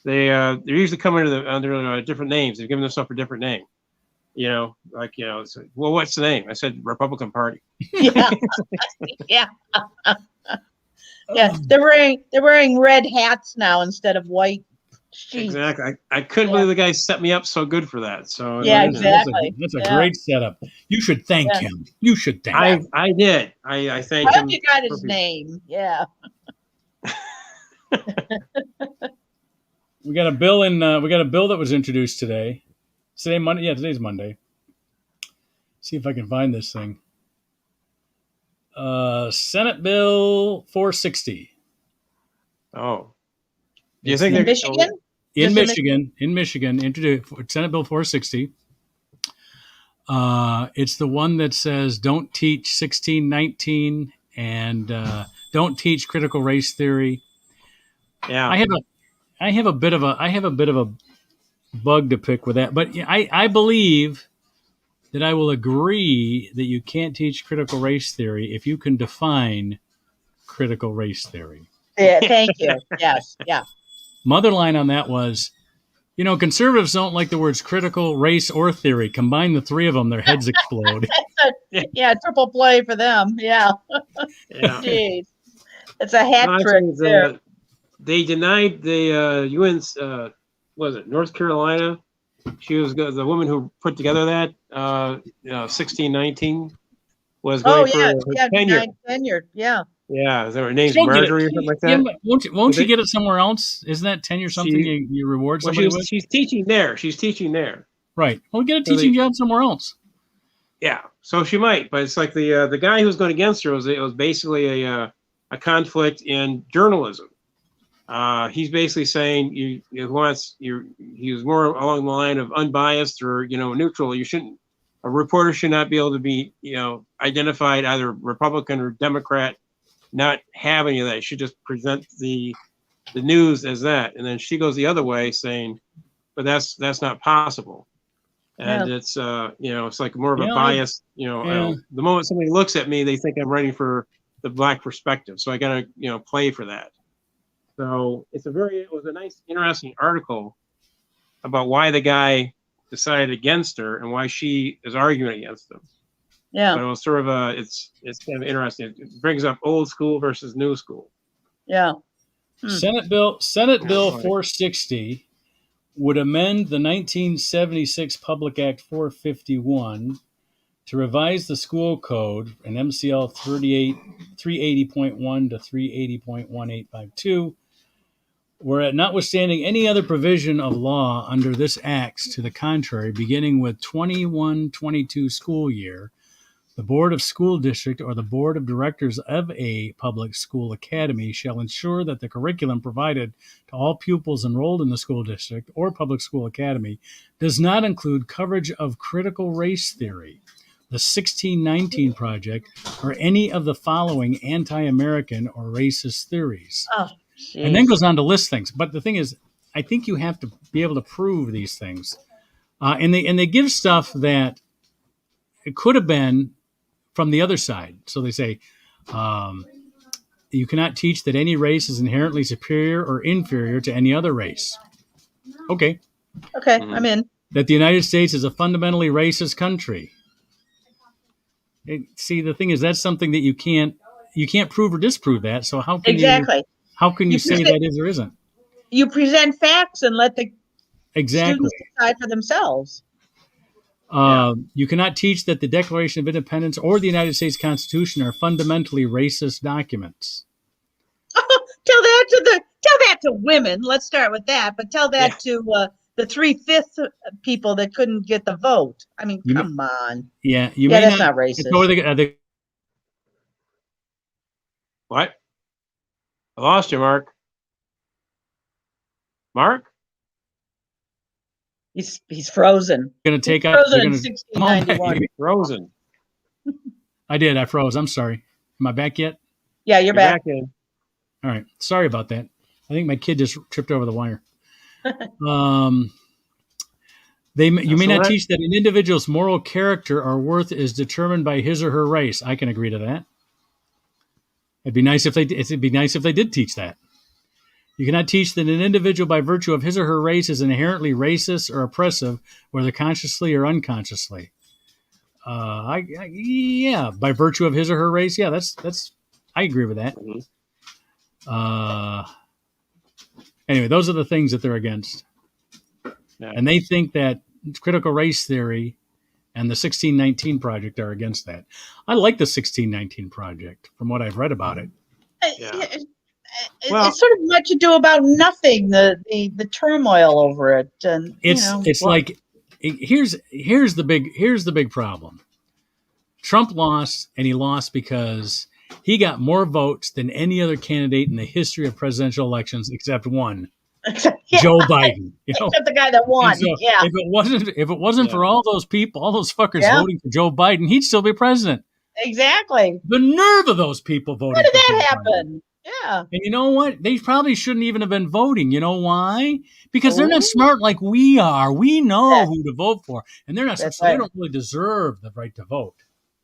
They're usually coming under different names. They've given themselves a different name. It's like, well, what's the name? I said Republican Party. Yeah. Yeah. Yeah. They're wearing red hats now instead of white sheets. Exactly. I couldn't believe the guy set me up so good for that. So Yeah, you know, exactly. That's a great setup. You should thank him. You should thank him. I did. I I thanked him. hope you got his profusely. name. Yeah. We got a bill that was introduced today. Today Monday. Yeah, today's Monday. See if I can find this thing. Senate Bill 460 Oh. Do you It's think In they're- Michigan? in Just Michigan, introduced Senate Bill 460. It's the one that says don't teach 1619 and don't teach critical race theory. Yeah. I have a bit of a bug to pick with that, but I believe that I will agree that you can't teach critical race theory if you can define critical race theory. Yeah, thank you. Yes, yeah. Mother line on that was, conservatives don't like the words critical race or theory. Combine the three of them, their heads explode. Yeah, triple play for them. Yeah. Yeah. Jeez. It's a hat No, trick actually, there. they denied the UN, was it North Carolina? She was the woman who put together that 1619 was Oh, going for yeah. her Yeah, tenure. denied tenure. Yeah. Yeah, is that her name's She'll get it. Marjorie or something like Yeah, that? but won't Did you they- get it somewhere else? Isn't that tenure something She- you reward Well, somebody with? she's teaching there. She's teaching there. Right. Well, get a So teaching they- job somewhere else. Yeah, so she might, but it's like the guy who was going against her was basically a conflict in journalism. He's basically saying he was more along the line of unbiased or neutral. A reporter should not be able to be identified either Republican or Democrat. Not have any of that. You should just present the news as that. And then she goes the other way, saying, but that's not possible. And it's it's like more of a bias. The moment somebody looks at me, they think I'm writing for the black perspective. So I gotta play for that. So it was a nice, interesting article about why the guy decided against her and why she is arguing against him. Yeah. But it was sort of it's kind of interesting. It brings up old school versus new school. Yeah. Senate Bill funny. 460 would amend the 1976 Public Act 451 to revise the school code in MCL 380.1 to 380.1852, where notwithstanding any other provision of law under this act to the contrary, beginning with 21-22 school year, the Board of School District or the Board of Directors of a public school academy shall ensure that the curriculum provided to all pupils enrolled in the school district or public school academy does not include coverage of critical race theory, the 1619 Project, or any of the following anti-American or racist theories. Oh, And then goes on to list things. But the thing is, I think you have to be able to prove these things. And they give stuff that it could have been from the other side. So they say, you cannot teach that any race is inherently superior or inferior to any other race. Okay. Okay, Mhm. I'm in. That the United States is a fundamentally racist country. See, the thing is, that's something that you can't prove or disprove that. So how can Exactly. you say present- that is or isn't? You present facts and let the Exactly. students decide for themselves. You cannot teach that the Declaration of Independence or the United States Constitution are fundamentally racist documents. Tell that to women. Let's start with that. But tell that to the 3/5 people that couldn't get the vote. I mean, You- come on. Yeah, you Yeah, may that's not. not racist. Or they- What? I lost you, Mark. Mark? He's frozen. going to take out. Frozen They're in gonna, come on back. 1691. Frozen. I froze. I'm sorry. Am I back yet? Yeah, you're You're back. back in. All right. Sorry about that. I think my kid just tripped over the wire. You may not teach that an individual's moral character or worth is determined by his or her race. I can agree to that. It'd be nice if they did teach that. You cannot teach that an individual by virtue of his or her race is inherently racist or oppressive, whether consciously or unconsciously. Yeah, by virtue of his or her race. Yeah, that's I agree with that. Anyway, those are the things that they're against. Yeah. And they think that critical race theory and the 1619 Project are against that. I like the 1619 Project from what I've read about it. Yeah. Well, it's sort of much ado about nothing. The turmoil over it, and It's like here's the big problem. Trump lost, and he lost because he got more votes than any other candidate in the history of presidential elections except one, Yeah, Joe Biden. You know? except the guy that won. And so Yeah. if it wasn't for all those people, all those fuckers Yeah. voting for Joe Biden, he'd still be president. Exactly. The nerve of those people voting. How did for that Joe Biden. happen? Yeah. And you know what? They probably shouldn't even have been voting. You know why? Because they're Oh. not smart like we are. We know Yes. who to vote for, and they're not. That's So they right. don't really deserve the right to vote.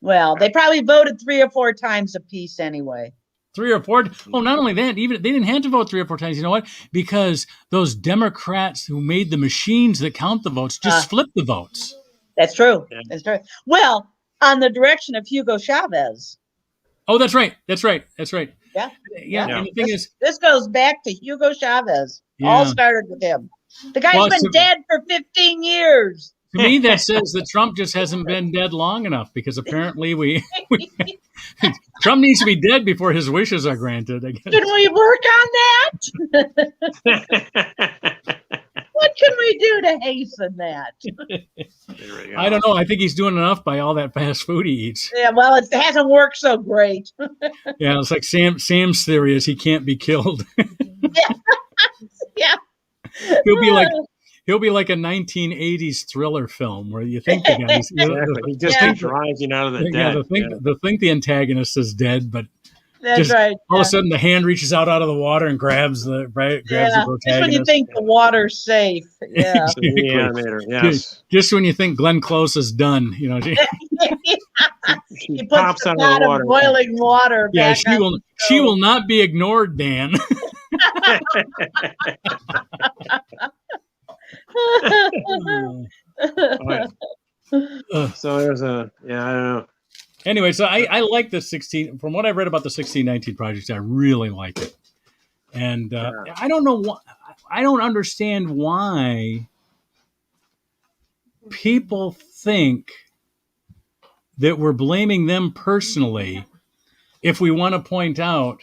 Well, they probably voted 3 or 4 times apiece anyway. 3 or 4. Oh, not only that, even they didn't have to vote 3 or 4 times. You know what? Because those Democrats who made the machines that count the votes just flipped the votes. That's true. Yeah. That's true. Well, on the direction of Hugo Chavez. Oh, that's right. That's right. That's right. Yeah. Yeah. Yeah. And the thing is, This goes back to Hugo Chavez. Yeah. All started with him. The guy's Well, been so- dead for 15 years. to me, that says that Trump just hasn't been dead long enough because apparently Trump needs to be dead before his wishes are granted. I guess. Can we work on that? What can we do to hasten that? There we go. I don't know. I think he's doing enough by all that fast food he eats. Yeah, well, it hasn't worked so great. Yeah, it's like Sam's theory is he can't be killed. Yeah. He'll be like a 1980s thriller film where you think the guy's Exactly. He just Yeah. keeps rising out of the yeah, dead. they think the antagonist is dead, but That's Just right. all yeah. of a sudden the hand reaches out of the water and grabs the Yeah. the Just when you protagonist. think the water's safe. Yeah. The animator, yes. Just when you think Glenn Close is done, you know. He She puts pops the out pot of the of water. boiling water Yeah, back she will not be ignored, Dan. on. So there's I don't know. Anyway, so I like the 16. From what I read about the 1619 project, I really like it, and I don't know why. I don't understand why people think that we're blaming them personally if we want to point out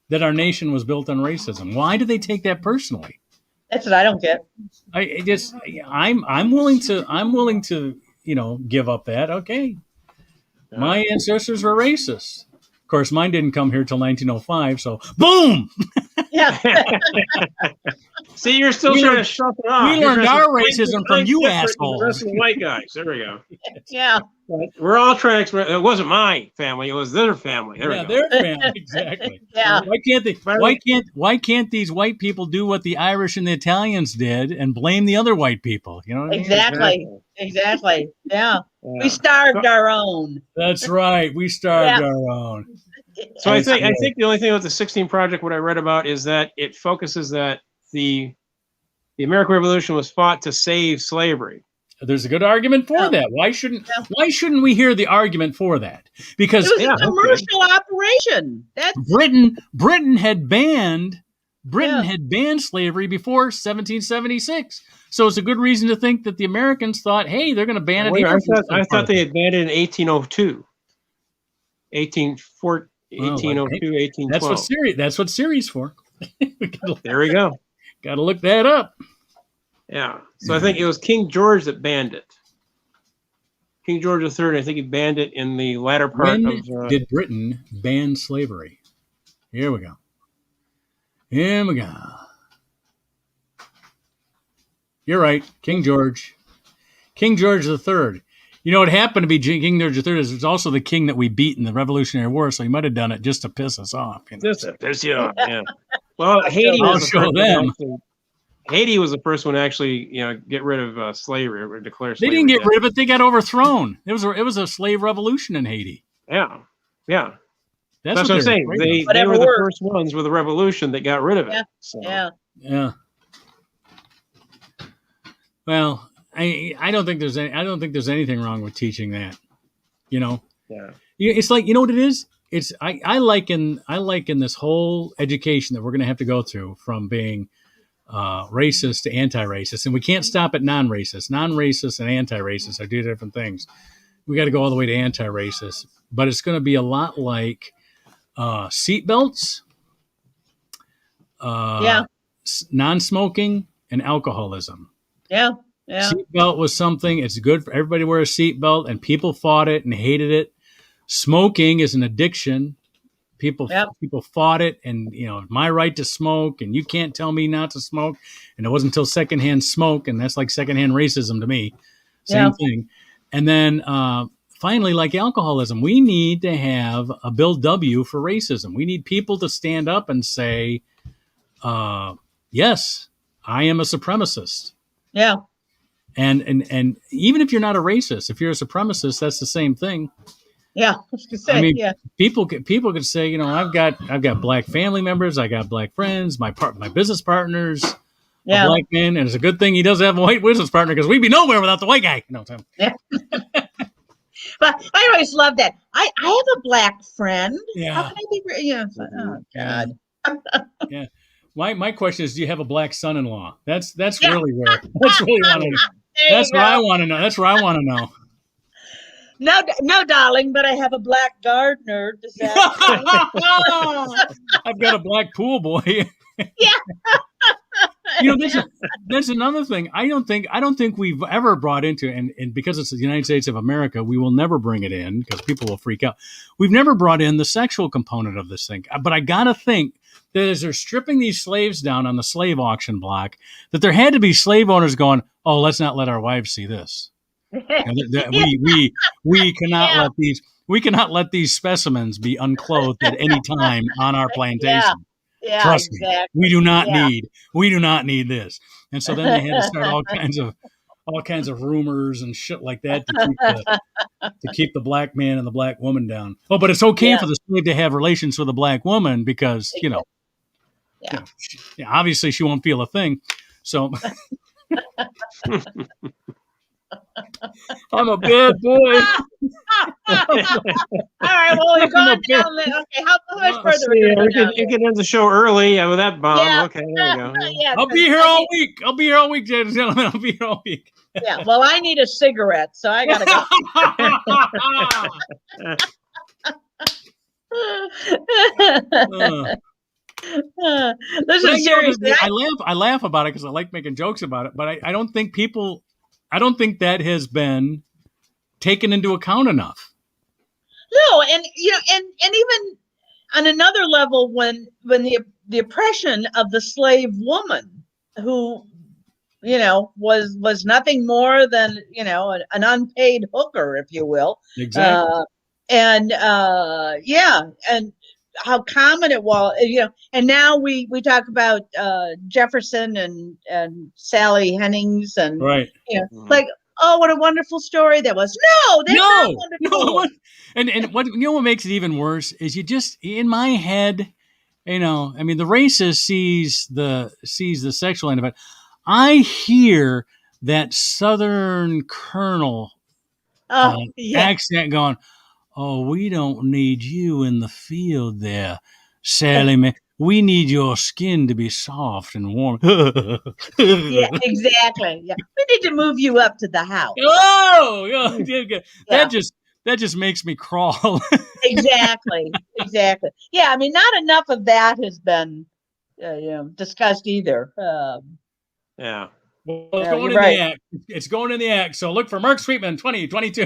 that our nation was built on racism. Why do they take that personally? That's what I don't get. I'm willing to give up that. Okay, my ancestors were racist. Of course, mine didn't come here till 1905. So boom, Yeah. See, you're still We trying learned- to shut it off. we You're learned trying our to racism from you different than assholes. The rest of the white guys. There we go. Yeah. But we're all trying to express. It wasn't my family. It was their family. There yeah, we go. their family exactly. Yeah. Why can't these white people do what the Irish and the Italians did and blame the other white people? You know what I mean? Exactly. Exactly. Yeah. Yeah. We starved our own. That's right. We starved Yeah. our own. So I think the only thing with the 16 Project, what I read about, is that it focuses that the American Revolution was fought to save slavery. There's a good argument for Yeah. that. Why shouldn't we hear the argument for that? Because It was Yeah, a commercial operation. That's Britain had banned slavery before 1776. So it's a good reason to think that the Americans thought, hey, they're going to ban it Wait, here. I thought they had banned it in 1802. 1802, 1812. That's what Siri's for. There we go. Got to look that up. Yeah. So I think it was King George that banned it. King George III, I think he banned it in the latter part When of. did Britain ban slavery? Here we go. Here we go. You're right, King George. King George III. You know, it happened to be King George III is also the king that we beat in the Revolutionary War, so he might have done it just to piss us off. You know? Yeah. Well, Haiti I'll was the show first one them. actually- Haiti was the first one to actually, get rid of slavery or declare They slavery. didn't get rid of it; they got overthrown. It was a slave revolution in Haiti. Yeah. Yeah. That's What I'm they were saying. afraid They of. Whatever were the worked. first ones with the revolution that got rid of it. Yeah. So, yeah. Yeah. Well, I don't think there's anything wrong with teaching that. You know, Yeah. it's like, you know what it is. It's I liken this whole education that we're going to have to go through from being racist to anti-racist, and we can't stop at non-racist. Non-racist and anti-racist are two different things. We got to go all the way to anti-racist, but it's going to be a lot like seatbelts, non-smoking, and alcoholism. Yeah. Yeah. Seatbelt was something. It's good for everybody to wear a seatbelt, and people fought it and hated it. smoking is an addiction. People Yep. people fought it, and my right to smoke, and you can't tell me not to smoke. And it wasn't until secondhand smoke, and that's like secondhand racism to me. Same thing. And then finally, like alcoholism, we need to have a Bill W for racism. We need people to stand up and say, yes, I am a supremacist. Yeah. And even if you're not a racist, if you're a supremacist, that's the same thing. Yeah. I was gonna say, I mean, yeah. people could say, I've got black family members, I got black friends, my business partners, Yeah. a black man, and it's a good thing he does have a white business partner because we'd be nowhere without the white guy. No, Tom. But I always love that. I have a black friend. Yeah. How can I be? Oh God. Yeah. My question is, do you have a black son-in-law? That's Yeah. really where that's really what that's what I want to know. That's what I want to know. No, darling, but I have a black gardener. Does that? I've got a black pool boy. Yeah. That's another thing. I don't think we've ever brought into, and because it's the United States of America, we will never bring it in because people will freak out. We've never brought in the sexual component of this thing. But I gotta think that as they're stripping these slaves down on the slave auction block, that there had to be slave owners going, "Oh, let's not let our wives see this." We cannot let these specimens be unclothed at any time on our plantation. Yeah, Trust me, exactly. we do not need this. And so then they had to start all kinds of rumors and shit like that to keep the black man and the black woman down. Oh, but it's okay for the slave to have relations with a black woman because obviously she won't feel a thing. So I'm a bad boy. All right, well, we've gone down there. Okay, how much further are we going to go down? You can end the show early with that bomb. Yeah. Okay, there we go. Yeah, I'll be here all week. ladies and gentlemen. I'll be here all week. Yeah, well, I need a cigarette, so I got to go. Listen, seriously. I laugh about it because I like making jokes about it, but I don't think that has been taken into account enough. No, and even on another level, when the oppression of the slave woman, who was nothing more than an unpaid hooker, if you will, Exactly. and how common it was, and now we talk about Jefferson and Sally Hennings and Right. like, oh, what a wonderful story that was. No, that's not wonderful. No. And what makes it even worse is you just in my head, the racist sees the sexual end of it. I hear that Southern colonel accent going, "Oh, we don't need you in the field there, Sally man. We need your skin to be soft and warm." Yeah, exactly. Yeah, we need to move you up to the house. Oh, that just makes me crawl. Exactly. Yeah, I mean, not enough of that has been, discussed either. Yeah. Well, it's going in the act. So look for Mark Sweetman 2022.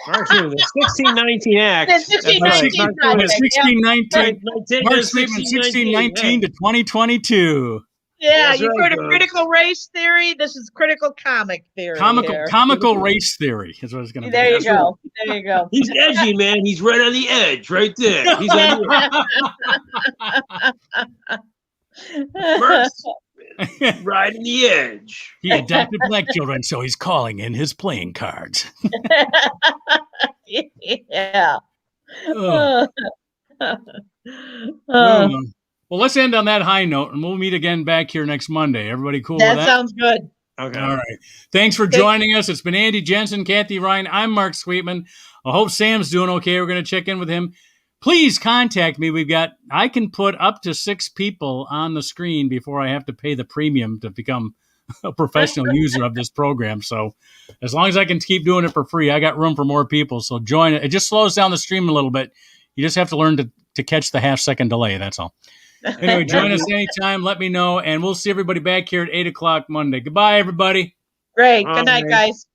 Mark Sweetman, the 1619 Act. The 1619 project. 1619. Mark Mark Sweetman 1619 to 2022. Yeah, That's you've right, heard of folks. critical race theory. This is critical comic theory. here. Comical race theory is what it's going to be. There you go. He's edgy, man. He's right on the edge, right there. He's on the edge. Right on the edge. He adopted black children, so he's calling in his playing cards. Yeah. Ugh. Well, let's end on that high note, and we'll meet again back here next Monday. Everybody cool with That that? sounds good. Okay. All right. Thanks for joining us. It's been Andy Jensen, Kathy Ryan. I'm Mark Sweetman. I hope Sam's doing okay. We're going to check in with him. Please contact me. I can put up to 6 people on the screen before I have to pay the premium to become a professional user of this program. So as long as I can keep doing it for free, I got room for more people. So join it. It just slows down the stream a little bit. You just have to learn to catch the half-second delay. That's all. Anyway, join us anytime. Let me know. And we'll see everybody back here at 8 o'clock Monday. Goodbye, everybody. Great. Good night, guys.